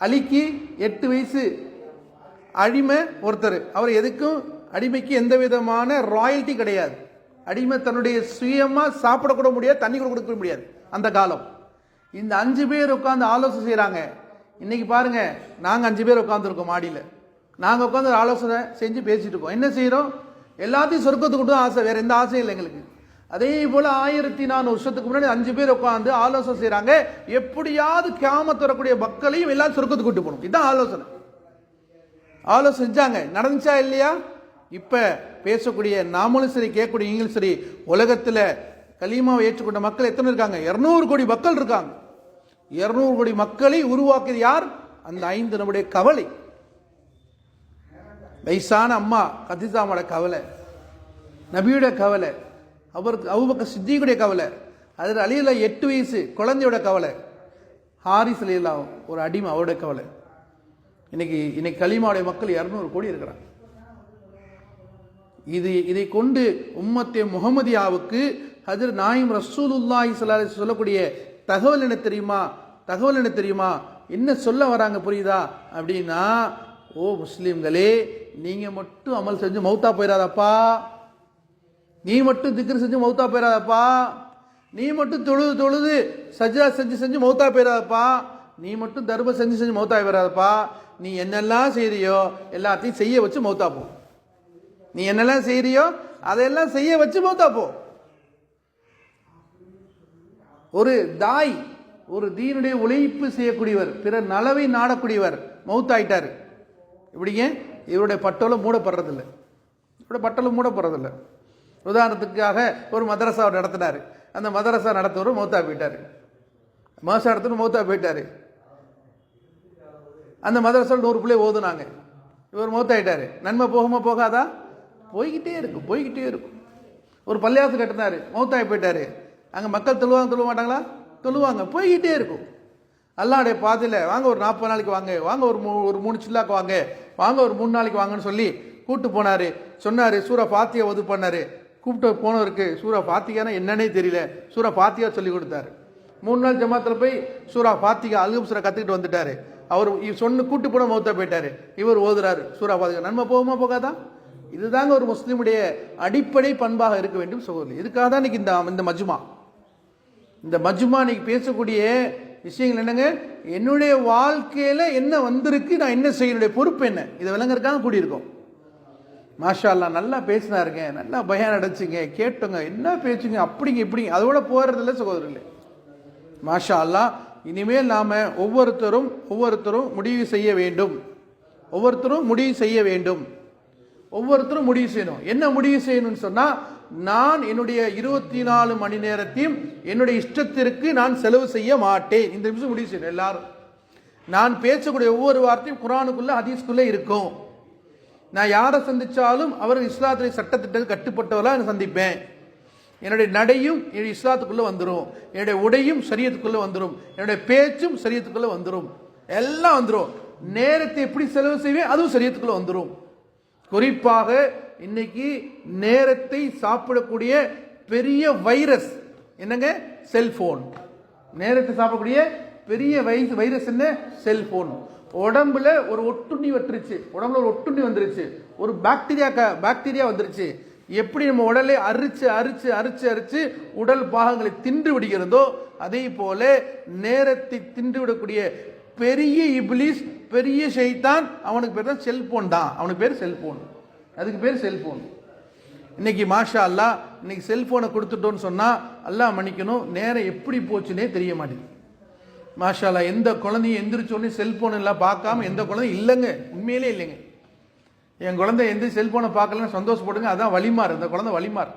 அலிக்கு 8 வயசு. அடிமை ஒருத்தர், அவர் எதுக்கும் அடிமைக்கு எந்த விதமான ராயல்ட்டி கிடையாது. அடிமை தன்னுடைய சுயமா சாப்பிடக்கூட முடியாது, தண்ணி கூட கொடுக்க முடியாது அந்த காலம். இந்த 5 பேர் உட்காந்து ஆலோசனை செய்யறாங்க. இன்னைக்கு பாருங்க, நாங்க 5 பேர் உட்காந்துருக்கோம் மாடியில், நாங்கள் உட்காந்து ஆலோசனை செஞ்சு பேசிட்டு இருக்கோம். என்ன செய்யறோம்? எல்லாத்தையும் சொர்க்கத்துக்கு தான் ஆசை, வேற எந்த ஆசையும் இல்லை எங்களுக்கு. அதே போல 1400 வருஷத்துக்கு முன்னாடி 5 பேர் உட்காந்து ஆலோசனை செய்யறாங்க, எப்படியாவது கியாமத் வரக்கூடிய மக்களையும் எல்லாம் சொர்க்கத்துக்கு கூட்டு போகணும். இதுதான் ஆலோசனை செஞ்சாங்க. நடந்துச்சா இல்லையா? இப்ப பேசக்கூடிய நாமளும் சரி, கேட்கக்கூடிய நீங்களும் சரி, உலகத்துல கலீமாவை ஏற்றுக்கொண்ட மக்கள் எத்தனை இருக்காங்க? 200 கோடி மக்கள் இருக்காங்க. 200 கோடி மக்களை உருவாக்கியது யார்? அந்த 5 நம்முடைய கவலை. வயசான அம்மா கதீஜாவோட கவலை, நபியோட கவலை, அவருக்கு அபூபக்கர் சித்திக்குடைய கவலை, அதில் அலியில 8 வயசு குழந்தையோட கவலை, ஹாரிஸ் ரலியல்லாஹு ஒரு அடிமை, அவருடைய கவலை. இன்னைக்கு கலீமாவுடைய மக்கள் 200 கோடி இருக்கிறாங்க. இதை கொண்டு உம்மத்தே முஹம்மதியாவுக்கு ஹஜ்ரத் நாயிம் ரசூலுல்லாஹி ஸல்லல்லாஹு அலைஹி வஸல்லம் சொல்லக்கூடிய தகவல் என்ன தெரியுமா? என்ன சொல்ல வராங்க புரியுதா? அப்படின்னா, ஓ முஸ்லிம்களே, நீங்க மட்டும் அமல் செஞ்சு மௌத்தா போயிடாதப்பா, நீ மட்டும் திக்ர் செஞ்சு மௌத்தா போயிடாதப்பா, நீ மட்டும் தொழுது சஜ்ஜா செஞ்சு மௌத்தா போயிடாதப்பா, நீ மட்டும் தர்மம் செஞ்சு மௌத்தா போயிடாதப்பா. நீ என்னெல்லாம் செய்யறியோ எல்லாத்தையும் செய்ய வச்சு மௌத்தா போ. நீ என்னெல்லாம் செய்யறியோ அதையெல்லாம் செய்ய வச்சு மௌத்தா போ. ஒரு தாய், ஒரு தீனுடைய உழைப்பு செய்யக்கூடியவர், பிறர் நலவை நாடக்கூடியவர் மௌத்தாயிட்டாரு. இப்படிங்க இவருடைய பட்டோலம் மூடப்படுறதில்லை. உதாரணத்துக்காக ஒரு மதரசா நடத்தினார். அந்த மதரசா நடத்துவரும் மௌத்தா போயிட்டாரு. அந்த மதரசாவில் 100 பிள்ளை ஓதுனாங்க, இவர் மௌத்தாயிட்டாரு. நன்மை போகாதா? போய்கிட்டே இருக்கும். ஒரு பள்ளியாசு கட்டினாரு, மௌத்தாய் போயிட்டாரு. அங்கே மக்கள் தொழுவ மாட்டாங்களா? தொழுவாங்க, போய்கிட்டே இருக்கும். அல்லாஹ்வுடைய பாதையில் வாங்க, ஒரு 40 நாளைக்கு வாங்க, ஒரு 3 சில்லாக்கு வாங்க, ஒரு 3 நாளைக்கு வாங்கன்னு சொல்லி கூப்பிட்டு போனாரு. சொன்னாரு, சூரா ஃபாத்தியா ஓது பண்ணாரு. கூப்பிட்டு போனவருக்கு சூரா ஃபாத்தியானா என்னன்னே தெரியல, சூரா ஃபாத்தியா சொல்லி கொடுத்தாரு. 3 நாள் ஜமாத்தில் போய் சூரா ஃபாத்தியா அல்கம் சூரா கற்றுக்கிட்டு வந்துட்டாரு. அவர் கூட்டு போன மௌத்தா போயிட்டாரு. இவர் ஓதுறாரு சூரா ஃபாத்தியா. நன்மை போகாதா? இதுதாங்க ஒரு முஸ்லீமுடைய அடிப்படை பண்பாக இருக்க வேண்டும் சகோதரி. இதுக்காக தான் இன்னைக்கு இந்த மஜ்மா இன்னைக்கு பேசக்கூடிய விஷயங்கள் என்னங்க, என்னுடைய வாழ்க்கையில என்ன வந்திருக்கு, நான் என்ன செய்ய, என்னுடைய பொறுப்பு என்ன, இதை விளங்குறதுக்காக கூடியிருக்கோம். மாஷா அல்லாஹ், நல்லா பேசினாருங்க, நல்லா பயான் அடைச்சிங்க, கேட்டோங்க, என்ன பேச்சுங்க, அப்படிங்க இப்படிங்க, அதோட போறதில்ல சகோதரர்களே. மாஷா அல்லாஹ், இனிமேல் நாம் ஒவ்வொருத்தரும் முடிவு செய்ய வேண்டும். ஒவ்வொருத்தரும் முடிவு செய்யணும். என்ன முடிவு செய்யணும்னு சொன்னா, நான் என்னுடைய 24 மணி நேரத்தையும் என்னுடைய இஷ்டத்திற்கு நான் செலவு செய்ய மாட்டேன். இந்த நிமிஷம் முடிவு செய்யணும் எல்லாரும். நான் பேசக்கூடிய ஒவ்வொரு வார்த்தையும் குர்ஆனுக்குள்ள ஹதீஸ்க்குள்ள இருக்கும். நான் யாரை சந்திச்சாலும் அவர் இஸ்லாத்துடைய சட்டத்திட்டத்துக்கு கட்டுப்பட்டவர்களாக சந்திப்பேன். என்னுடைய நடையும் இஸ்லாத்துக்குள்ள வந்துடும், என்னுடைய உடையும் ஷரியத்துக்குள்ள வந்துடும், என்னுடைய பேச்சும் ஷரியத்துக்குள்ள வந்துடும், எல்லாம் வந்துடும். நேரத்தை எப்படி செலவு செய்வேன் அதுவும் ஷரியத்துக்குள்ள வந்துடும். குறிப்பாக இன்னைக்கு நேரத்தை சாப்பிடக்கூடிய பெரிய வைரஸ் என்னங்க? செல்போன். நேரத்தை சாப்பிடக்கூடிய பெரிய வைரஸ் என்ன? செல்போன். உடம்புல ஒரு ஒட்டுண்ணி வந்துருச்சு, ஒரு பாக்டீரியா வந்துருச்சு. எப்படி நம்ம உடலை அரிச்சு உடல் பாகங்களை தின்று விடுகிறதோ, அதே போல நேரத்தை தின்று விடக்கூடிய பெரிய இப்லீஸ், பெரிய ஷைத்தான், அவனுக்கு பேர் தான் செல்போன் தான். அவனுக்கு பேர் செல்போன், அதுக்கு பேர் செல்போன். இன்னைக்கு மாஷா அல்லாஹ், இன்னைக்கு செல்போனை கொடுத்துட்டோன்னு சொன்னா அல்லாஹ் மன்னிக்கணும், நேரம் எப்படி போச்சுன்னே தெரிய மாட்டேங்குது. மாஷா அல்லாஹ், எந்த குழந்தையும் எந்திரிச்சோடனே செல்போன் எல்லாம் பார்க்காம எந்த குழந்தையும் இல்லைங்க, உண்மையிலே இல்லைங்க. என் குழந்தை எந்த செல்போனை பார்க்கலன்னு சந்தோஷப்படுங்க, அதான் வலிமார். இந்த குழந்தை வலிமார்.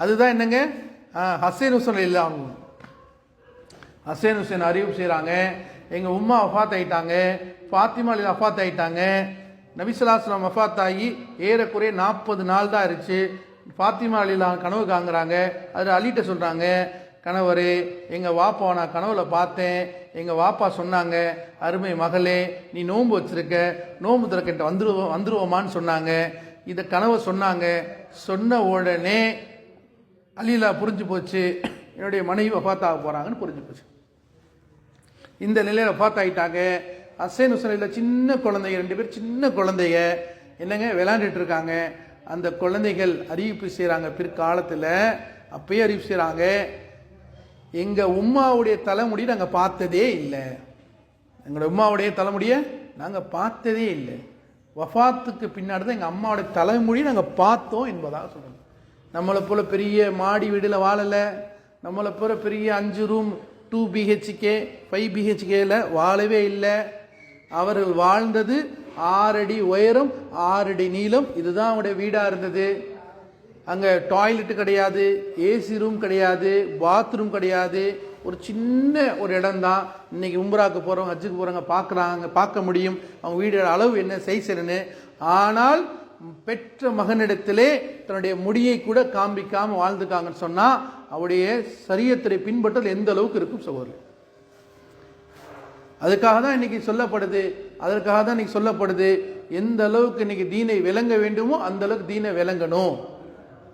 அதுதான் என்னங்க? ஹசேன் ஹுசேன் இல்லை, அவங்க ஹசேன் ஹுசேன் அறிவு செய்கிறாங்க. எங்கள் உம்மா வஃபாத் ஆயிட்டாங்க, ஃபாத்திமா அலி வஃபாத் ஆயிட்டாங்க. நபி ஸல்லல்லாஹு அலைஹி வஸல்லம் வஃபாத் ஆகி ஏறக்குறைய 40 நாள் தான் இருந்துச்சு. ஃபாத்திமா அலிலாம் கனவு காங்குறாங்க. அது அலிட்ட சொல்கிறாங்க, கணவரே, எங்கள் வாப்பாவை நான் கனவுல பார்த்தேன். எங்கள் வாப்பா சொன்னாங்க, அருமை மகளே, நீ நோன்பு வச்சிருக்க, நோன்பு திறக்கிட்ட வந்துருவோமான்னு சொன்னாங்க. இதை கனவை சொன்னாங்க. சொன்ன உடனே அலிலா புரிஞ்சு போச்சு, என்னுடைய மனைவி வஃபாத்தாக போகிறாங்கன்னு புரிஞ்சு போச்சு. இந்த நிலையில் வஃபாத் ஆகிட்டாங்க. ஹசேன் ஹுசைன் சின்ன குழந்தைங்க, 2 பேர் சின்ன குழந்தைங்க என்னங்க விளையாண்டுட்டு இருக்காங்க. அந்த குழந்தைகள் அறிவிப்பு செய்கிறாங்க பிற்காலத்தில். அப்பயே அறிவிப்பு செய்கிறாங்க, எங்கள் உம்மாவுடைய தலைமுடியை நாங்கள் பார்த்ததே இல்லை, எங்களோட உம்மாவுடைய தலைமுடியை நாங்கள் பார்த்ததே இல்லை. வஃபாத்துக்கு பின்னாடி தான் எங்கள் அம்மாவுடைய தலைமொழியை நாங்கள் பார்த்தோம் என்பதாக சொல்கிறோம். நம்மளை போல பெரிய மாடி வீடில் வாழலை, நம்மளை போல பெரிய 5 ரூம் 2 BHK 5 BHKல வாழவே இல்லை. அவர்கள் வாழ்ந்தது 6 அடி உயரம் 6 அடி நீளம், இதுதான் அவங்களுடைய வீடாக இருந்தது. அங்கே டாய்லெட்டு கிடையாது, ஏசி ரூம் கிடையாது, பாத்ரூம் கிடையாது, ஒரு சின்ன ஒரு இடம் தான். இன்னைக்கு உம்ராக்கு போகிறவங்க, ஹஜ்ஜுக்கு போகிறவங்க பார்க்க முடியும் அவங்க வீடு அளவு என்ன, சைஸ் என்னன்னு. ஆனால் பெற்ற மகனிடத்திலே தன்னுடைய முடியை கூட காண்பிக்காமல் வாழ்ந்துக்காங்கன்னு சொன்னால் அவருடைய சரியத்தை பின்பற்றல் எந்த அளவுக்கு இருக்கும் சகோதரர். அதுக்காக தான் இன்னைக்கு சொல்லப்படுது, எந்த அளவுக்கு இன்னைக்கு தீனை விளங்க வேண்டுமோ அந்த அளவுக்கு தீனை விளங்கணும்.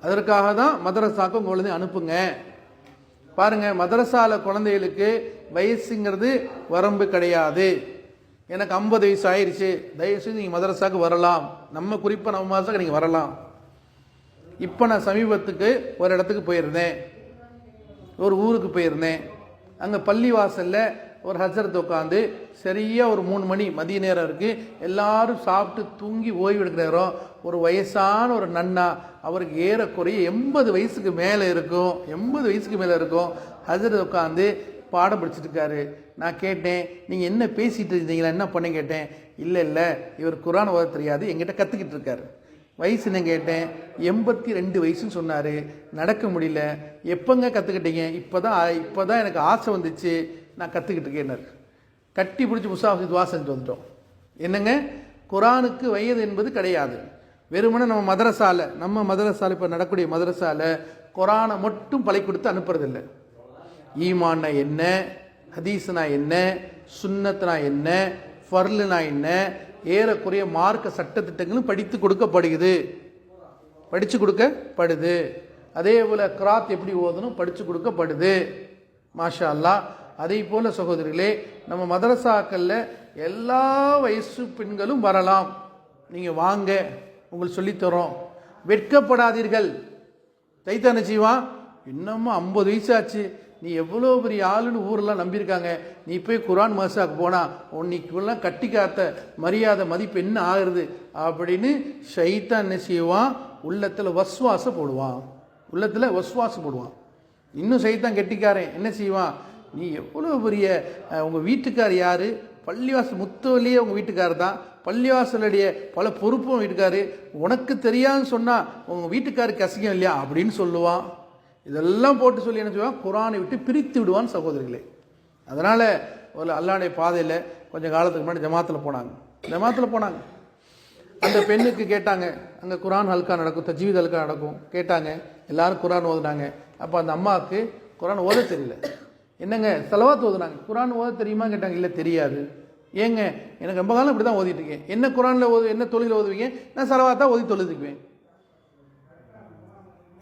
அதற்காக தான் மதரசாக்கு குழந்தை அனுப்புங்க. பாருங்க, மதரசால குழந்தைகளுக்கு வயசுங்கிறது வரம்பு கிடையாது. எனக்கு 50 வயசு ஆயிடுச்சு, தயவுசெய்து நீங்கள் மதரசாக்கு வரலாம், நம்ம குறிப்பாக நம்ம மாதத்துக்கு நீங்கள் வரலாம். இப்போ நான் சமீபத்துக்கு ஒரு இடத்துக்கு போயிருந்தேன், ஒரு ஊருக்கு போயிருந்தேன். அங்கே பள்ளிவாசலில் ஒரு ஹஜரத் உட்காந்து சரியாக ஒரு 3 மணி மதிய நேரம் இருக்குது, எல்லாரும் சாப்பிட்டு தூங்கி ஓய்வு எடுக்கிற நேரம். ஒரு வயசான ஒரு நன்னா, அவருக்கு ஏறக்குறைய 80 வயசுக்கு மேலே இருக்கும், 80 வயசுக்கு மேலே இருக்கும். ஹஜரத் உட்காந்து பாடம் படிச்சுட்டு இருக்காரு. நான் கேட்டேன், நீங்கள் என்ன பேசிகிட்டு இருந்தீங்களா, என்ன பண்ண கேட்டேன். இல்லை இவர் குர்ஆன் ஓத தெரியாது, எங்கிட்ட கற்றுக்கிட்டு இருக்காரு. வயசுன்னு கேட்டேன். 82 வயசுன்னு சொன்னார். நடக்க முடியல. எப்போங்க கற்றுக்கிட்டீங்க? இப்போ தான் எனக்கு ஆசை வந்துச்சு, நான் கற்றுக்கிட்டு இருக்கேன். கட்டி பிடிச்சி முசாஃபி துவா செஞ்சு வந்துட்டோம். என்னங்க, குர்ஆனுக்கு வயது என்பது கிடையாது. வெறுமனே நம்ம மதரசால இப்போ நடக்கூடிய மதரசால குர்ஆனை மட்டும் பழி கொடுத்து அனுப்புறதில்லை. ஈமான்னா என்ன, ஹதீஸ்னா என்ன, சுன்னத்னா என்ன, ஃபர்லுனா என்ன, ஏறக்குறைய மார்க்க சட்டத்திட்டங்களும் படித்து கொடுக்கப்படுது. அதே போல் கிராத் எப்படி ஓதணும் படித்து கொடுக்கப்படுது. மாஷா அல்லாஹ். அதே போல் சகோதரிகளே, நம்ம மதரசாக்களில் எல்லா வயசு பெண்களும் வரலாம். நீங்கள் வாங்க, உங்களுக்கு சொல்லித்தரோம். வெட்கப்படாதீர்கள். தைத்தான செய்வான், இன்னமும் 50 வயசு ஆச்சு, நீ எவ்வளோ பெரிய ஆளுன்னு ஊரெல்லாம் நம்பியிருக்காங்க, நீ போய் குர்ஆன் மதரசாக்கு போனா உன்னைக்குலாம் கட்டி காத்த மரியாதை மதிப்பு என்ன ஆகுறது அப்படின்னு ஷைத்தான் என்ன செய்வான், உள்ளத்தில் வஸ்வாசம் போடுவான். இன்னும் ஷைத்தான் கெட்டிக்காரன் என்ன செய்வான், நீ எவ்வளோ பெரிய உங்கள் வீட்டுக்கார் யார், பள்ளிவாசல் முத்துவலியே உங்கள் வீட்டுக்கார் தான், பள்ளிவாசலுடைய பல பொறுப்பும் வீட்டுக்காரு, உனக்கு தெரியாதுன்னு சொன்னால் உங்கள் வீட்டுக்காருக்கு அசிங்கம் இல்லையா அப்படின்னு சொல்லுவான். இதெல்லாம் போட்டு சொல்லி என்ன செய்வான், குரானை விட்டு பிரித்து விடுவான் சகோதரிகளே. அதனால் ஒரு அல்லாஹ்வுடைய பாதையில் கொஞ்சம் காலத்துக்கு முன்னாடி ஜமாத்தில் போனாங்க. அந்த பெண்ணுக்கு கேட்டாங்க, அங்கே குரான் ஹல்கா நடக்கும், தஜ்வீத் ஹல்கா நடக்கும், கேட்டாங்க. எல்லாரும் குரான் ஓதுனாங்க. அப்போ அந்த அம்மாவுக்கு குரான் ஓத தெரியல. என்னங்க ஸலவாத் ஓதுனாங்க, குரான் ஓத தெரியுமா கேட்டாங்க. இல்லை தெரியாது. ஏங்க எனக்கு ரொம்ப காலம் இப்படி தான் ஓதிட்டு இருக்கேன். என்ன குரானில் என்ன தொழுகையில் ஓதுவீங்க? நான் ஸலவாத்தாக ஓதி தொழுதுக்குவேன்.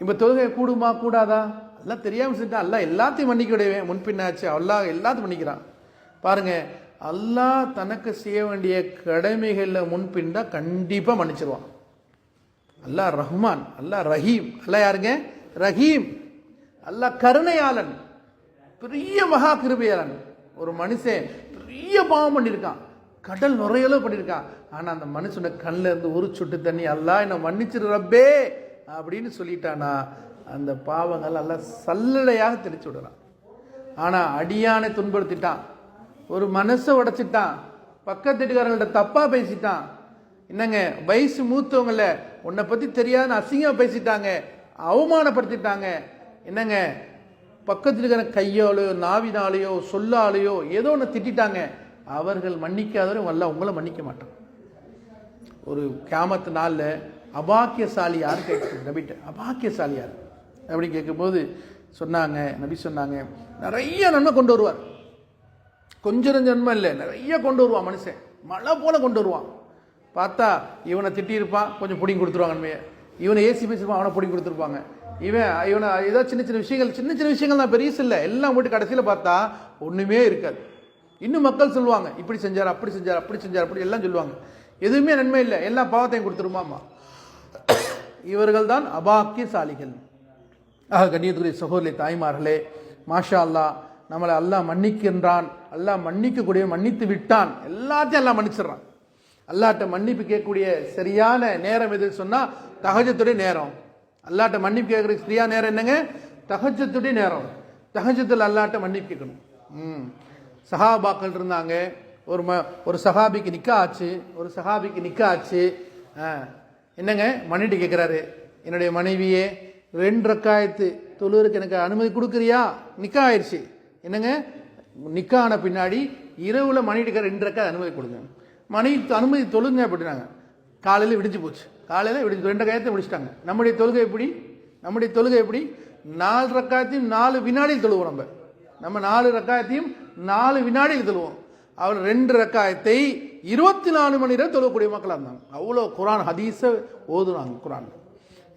இப்போ தொழுகை கூடுமா கூடாதா? எல்லாம் தெரியாமல் செஞ்சுட்டா அல்லாஹ் எல்லாத்தையும் மன்னிக்க விடுவேன். முன்பின்னாச்சு அல்லாஹ் எல்லாத்தையும் மன்னிக்கிறான். பாருங்க, அல்லாஹ் தனக்கு செய்ய வேண்டிய கடமைகளில் முன்பின்னா கண்டிப்பாக மன்னிச்சிருவான். அல்லாஹ் ரஹ்மான், அல்லாஹ் ரஹீம். அல்லாஹ் யாருங்க? ரஹீம். அல்லாஹ் கருணையாளன், பெரிய மகா கிருபையாளன். ஒரு மனுஷன் பெரிய பாவம் பண்ணியிருக்கான், கடல் நுரையளவு பண்ணியிருக்கான். ஆனால் அந்த மனுஷனை கண்ணில் இருந்து ஒரு சொட்டு தண்ணி அல்லாஹ் என்ன மன்னிச்சிரு ரப்பே அப்படின்னு சொல்லிட்டானா அந்த பாவங்கள் எல்லாம் சல்லடையாக தெளிச்சு விடுறான். ஆனால் அடியானை துன்படுத்திட்டான், ஒரு மனசை உடைச்சிட்டான், பக்கத்து வீட்டுக்காரங்கள்ட்ட தப்பாக பேசிட்டான், என்னங்க வயசு மூத்தவங்கள உன்னை பற்றி தெரியாதுன்னு அசிங்கமாக பேசிட்டாங்க, அவமானப்படுத்திட்டாங்க, என்னங்க பக்கத்து வீட்டுக்கார கையாலேயோ நாவினாலேயோ சொல்லாலேயோ ஏதோ ஒன்று திட்டாங்க, அவர்கள் மன்னிக்காதவரை வல்ல உங்களை மன்னிக்க மாட்டான். ஒரு கியாமத்து நாளில் அபாக்கியசாலி யார் கேட்குது நபிட்ட, அபாக்கியசாலி யார் அப்படின்னு கேட்கும்போது சொன்னாங்க, நபி சொன்னாங்க, நிறைய நன்மை கொண்டு வருவார். கொஞ்சம் நன்மை இல்லை, நிறைய கொண்டு வருவான். மனுஷன் மழை போல கொண்டு வருவான். பார்த்தா இவனை திட்டியிருப்பான், கொஞ்சம் பிடிங்கி கொடுத்துருவாங்க நன்மையை. இவனை ஏசி பேசியிருப்பான், அவனை பிடிங்கி கொடுத்துருப்பாங்க. இவனை ஏதோ சின்ன சின்ன விஷயங்கள் தான், பெருசு இல்லை. எல்லாம் போட்டு கடைசியில் பார்த்தா ஒன்றுமே இருக்காது. இன்னும் மக்கள் சொல்லுவாங்க, இப்படி செஞ்சார் அப்படி செஞ்சார் அப்படி செஞ்சார் அப்படி எல்லாம் சொல்லுவாங்க. எதுவுமே நன்மை இல்லை, எல்லா பாவத்தையும் கொடுத்துருமாமா. இவர்கள் தான் அபாக்கியசாலிகள். கண்ணியத்துக்குரிய சகோதரி தாய்மார்களே, மாஷா அல்லாஹ் நம்மளை அல்லாஹ் மன்னிக்கின்றான். அல்லாஹ் மன்னிக்கக்கூடிய மன்னித்து விட்டான், எல்லாத்தையும் எல்லாம் மன்னிச்சிடறான். அல்லாஹ்ட்ட மன்னிப்பு கேட்கக்கூடிய சரியான நேரம் எது சொன்னா தஹஜ்ஜுடைய நேரம். அல்லாஹ்ட்ட மன்னிப்பு கேட்கற சரியான நேரம் என்னங்க? தஹஜ்ஜுடைய நேரம். தஹஜ்ஜுல அல்லாஹ்ட்ட மன்னிப்பு கேட்கணும். சஹாபாக்கள் இருந்தாங்க. ஒரு சஹாபிக்கு நிக்கா ஆச்சு. என்னங்க மன்னிட்டு கேட்குறாரு, என்னுடைய மனைவியே 2 ரக்காயத்து தொழுவருக்கு எனக்கு அனுமதி கொடுக்குறியா? நிக்கா ஆயிடுச்சு. என்னங்க நிக்கா ஆன பின்னாடி இரவுல மனைவிட்டு 2 ரக்காய் அனுமதி கொடுங்க, மனைவி அனுமதி தொழுங்க அப்படின்னாங்க. காலையில் விடிஞ்சு போச்சு. 2 ரக்காயத்தை முடிச்சிட்டாங்க. நம்முடைய தொழுகை எப்படி? 4 ரக்காயத்தையும் 4 வினாடியில் தொழுவோம். நம்ம 4 ரக்காயத்தையும் 4 வினாடியில் தொழுவோம். அவர் 2 ரக்காயத்தை 24 மணி நேரம் தொழக்கூடிய மக்களாக இருந்தாங்க. அவ்வளோ குரான் ஹதீஸை ஓதுனாங்க. குரான்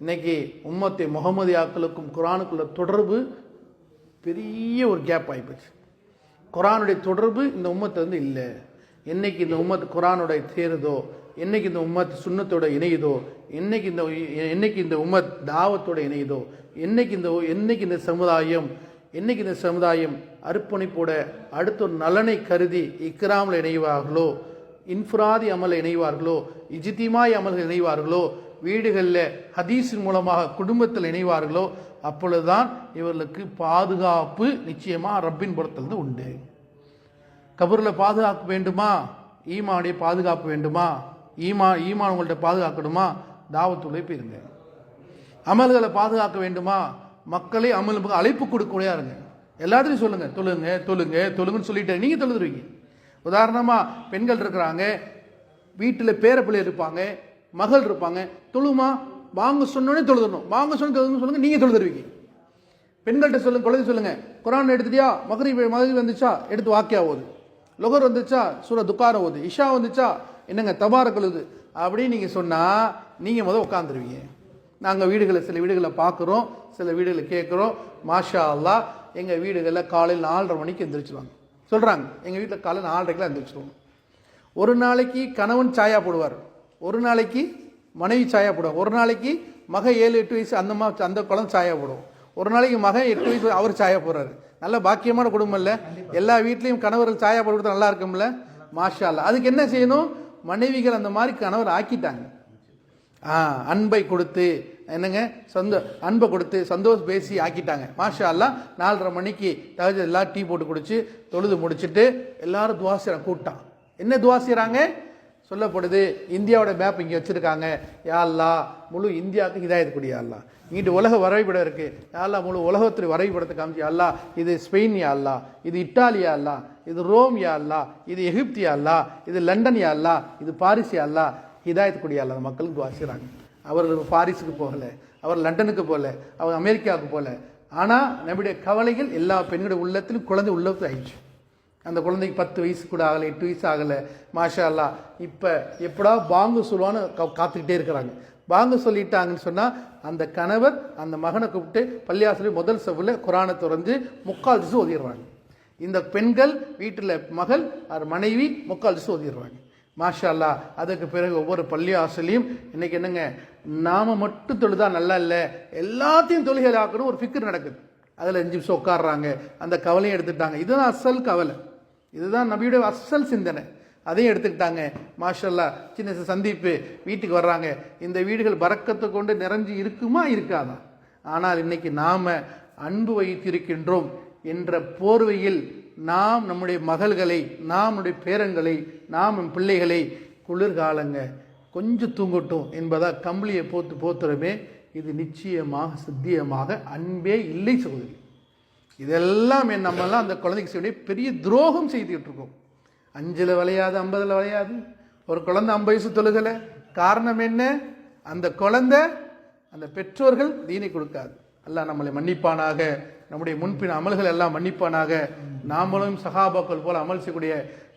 இன்னைக்கு உம்மத்தை முகமதியாக்களுக்கும் குரானுக்குள்ள தொடர்பு பெரிய ஒரு கேப் ஆகிப்போச்சு. குரானுடைய தொடர்பு இந்த உம்மத்தை இல்லை. என்னைக்கு இந்த உம்மத்து குரானுடைய சேருதோ, என்னைக்கு இந்த உம்மத் சுன்னத்தோட இணையுதோ, என்னைக்கு இந்த உம்மத் தாவத்தோட இணையுதோ, என்னைக்கு இந்த சமுதாயம் அர்ப்பணிப்போட அடுத்த ஒரு நலனை கருதி இக்ராமில் இணைவார்களோ, இன்ஃபுராதி அமலை இணைவார்களோ, இஜ்திமாய் அமல்கள் இணைவார்களோ, வீடுகளில் ஹதீஸின் மூலமாக குடும்பத்தில் இணைவார்களோ, அப்பொழுதுதான் இவர்களுக்கு பாதுகாப்பு நிச்சயமாக ரப்பின் புறத்திலிருந்து உண்டு. கபூரில் பாதுகாப்பு வேண்டுமா? ஈமானுடைய பாதுகாப்பு வேண்டுமா? ஈமான் உங்கள்கிட்ட பாதுகாக்கணுமா? தாவத்துள்ளே போயிருங்க. அமல்களை பாதுகாக்க வேண்டுமா? மக்களை அமலுக்கு அழைப்பு கொடுக்கக்கூடிய இருங்க. எல்லாத்தையும் சொல்லுங்க, தொழுங்கன்னு சொல்லிட்டு நீங்க தொழுதுருவீங்க. உதாரணமா பெண்கள் இருக்கிறாங்க, வீட்டில் பேரப்பிள்ளை இருப்பாங்க, மகள் இருப்பாங்க. தொழுமா வாங்க சொன்னோடனே தொழுதணும், சொல்லுங்க, நீங்க தொழுதுருவீங்க. பெண்கள்கிட்ட சொல்லுங்க, குழந்தை சொல்லுங்க, குரான் எடுத்துட்டியா? மகரிப் வந்துச்சா? எடுத்து வாக்கியா ஓது. லொகர் வந்துச்சா? சூரா துக்கார ஓது. இஷா வந்துச்சா? என்னங்க தபாரக் எழுது அப்படின்னு நீங்க சொன்னா நீங்க உட்காந்துருவீங்க. நாங்கள் சில வீடுகளை பார்க்குறோம், சில வீடுகளை கேட்குறோம். மாஷா அல்லாஹ் எங்கள் வீடுகளில் காலையில் 4:30 மணிக்கு எந்திரிச்சிருவாங்க. சொல்கிறாங்க, எங்கள் வீட்டில் காலையில் 4:30க்கெலாம் எந்திரிச்சிருவோம். ஒரு நாளைக்கு கணவன் சாயா போடுவார், ஒரு நாளைக்கு மனைவி சாயா போடுவார், ஒரு நாளைக்கு மகன் 7-8 வயசு அந்த குழந்தை சாயா போடுவோம், ஒரு நாளைக்கு மகன் 8 வயசு அவர் சாயா போடுறாரு. நல்ல பாக்கியமான குடும்பம் இல்லை? எல்லா வீட்லேயும் கணவர்கள் சாயா போட்டு கொடுத்தா நல்லா இருக்கும்ல? மாஷா அல்லாஹ். அதுக்கு என்ன செய்யணும்? மனைவிகள் அந்த மாதிரி கணவர் ஆக்கிட்டாங்க. அன்பை கொடுத்து என்னங்க அன்பை கொடுத்து சந்தோஷம் பேசி ஆக்கிட்டாங்க. மாஷா அல்லாஹ் 4:30 மணிக்கு தஹஜ்ஜுத் எல்லாம் டீ போட்டு குடிச்சு தொழுது முடிச்சுட்டு எல்லாரும் துவா செய்றாங்க. கூட்டம் என்ன துவா செய்றாங்க சொல்லப்படுது. இந்தியாவோட மேப் இங்கே வச்சிருக்காங்க. யா அல்லாஹ் முழு இந்தியாவுக்கு ஹிதாயத் கொடு யா அல்லாஹ். இங்கிட்டு உலக வரைபடம் இருக்கு. யா அல்லாஹ் முழு உலகத்துடைய வரைபடத்தை காமிச்சு யா அல்லாஹ் இது ஸ்பெயின் யா அல்லாஹ், இது இட்டாலி யா அல்லாஹ், இது ரோம் யா அல்லாஹ், இது எகிப்து யா அல்லாஹ், இது லண்டன் யா அல்லாஹ், இது பாரிஸ் யா அல்லாஹ், ஹிதாயத் கொடு யா அல்லாஹ். மக்களுக்கு துவா செய்றாங்க. அவர்கள் பாரிஸுக்கு போகல, அவர் லண்டனுக்கு போகல, அவர் அமெரிக்காவுக்கு போகல. ஆனால் நம்முடைய கவலைகள் எல்லா பெண்களுடைய உள்ளத்திலும் குழந்தை உள்ளத்து ஆயிடுச்சு. அந்த குழந்தைக்கு 10 வயசு கூட ஆகலை, 8 வயசு ஆகலை. மாஷா அல்லாஹ் இப்போ எப்படா பாங்கு சொல்லுவான்னு காத்துக்கிட்டே இருக்கிறாங்க. பாங்கு சொல்லிட்டாங்கன்னு சொன்னால் அந்த கணவர் அந்த மகனை கூப்பிட்டு பள்ளியாசலில் முதல் சபையில் குரானை திறந்து 3/4 ஜுஸ் ஓதிடுறாங்க. இந்த பெண்கள் வீட்டில் மகள் மனைவி 3/4 ஜுஸ் ஓதிடுறாங்க. மாஷா அல்லாஹ். அதுக்கு பிறகு ஒவ்வொரு பள்ளியாசலையும் இன்னைக்கு என்னங்க நாம மட்டும் தொழுதா நல்லா இல்லை, எல்லாத்தையும் தொழுகையில் ஆக்கணும் ஒரு ஃபிக்ர் நடக்குது. அதில் 5 நிமிஷம் உட்காடுறாங்க. அந்த கவலையும் எடுத்துட்டாங்க. இதுதான் அசல் கவலை, இதுதான் நபியுடைய அசல் சிந்தனை. அதையும் எடுத்துக்கிட்டாங்க. மாஷா அல்லாஹ். சின்ன சந்திப்பு வீட்டுக்கு வர்றாங்க. இந்த வீடுகள் பரக்கத்தை கொண்டு நிறைஞ்சு இருக்குமா இருக்காதா? ஆனால் இன்னைக்கு நாம அன்பு வைத்திருக்கின்றோம் என்ற போர்வையில் நாம் நம்முடைய மகள்களை, நாம் நம்முடைய பேரங்களை, நாம் நம் பிள்ளைகளை குளிர்காலங்க கொஞ்சம் தூங்கட்டும் என்பதா கம்பளியை போத்துறமே. இது நிச்சயமாக சித்தியமாக அன்பே இல்லை சகோதரி. இதெல்லாம் நம்மெல்லாம் அந்த குழந்தைக்கு செய்ய பெரிய துரோகம் செய்துகிட்டு இருக்கோம். 5ல் விளையாது, 50ல் விளையாது. ஒரு குழந்தை 50 வயசு தொழுகலை. காரணம் என்ன? அந்த குழந்தை அந்த பெற்றோர்கள் தீனை கொடுக்காது. அல்லாஹ் நம்மளை மன்னிப்பானாக, நம்முடைய முன்பின் அமல்கள் எல்லாம் மன்னிப்பானாக. நாமளும் சஹாபாக்கள் போல அமல் செய்யக்கூடிய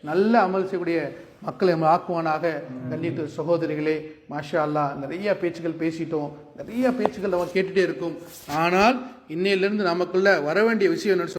நல்ல அமல் செய்யக்கூடிய மக்களை ஆக்குவானாக. கண்டித்து சகோதரிகளே, மாஷா அல்லாஹ் நிறைய பேச்சுகள் பேசிட்டோம், நிறைய பேச்சுகள் நம்ம கேட்டுகிட்டே இருக்கும். ஆனால் இன்னையிலிருந்து நமக்குள்ள வர வேண்டிய விஷயம் என்னன்னு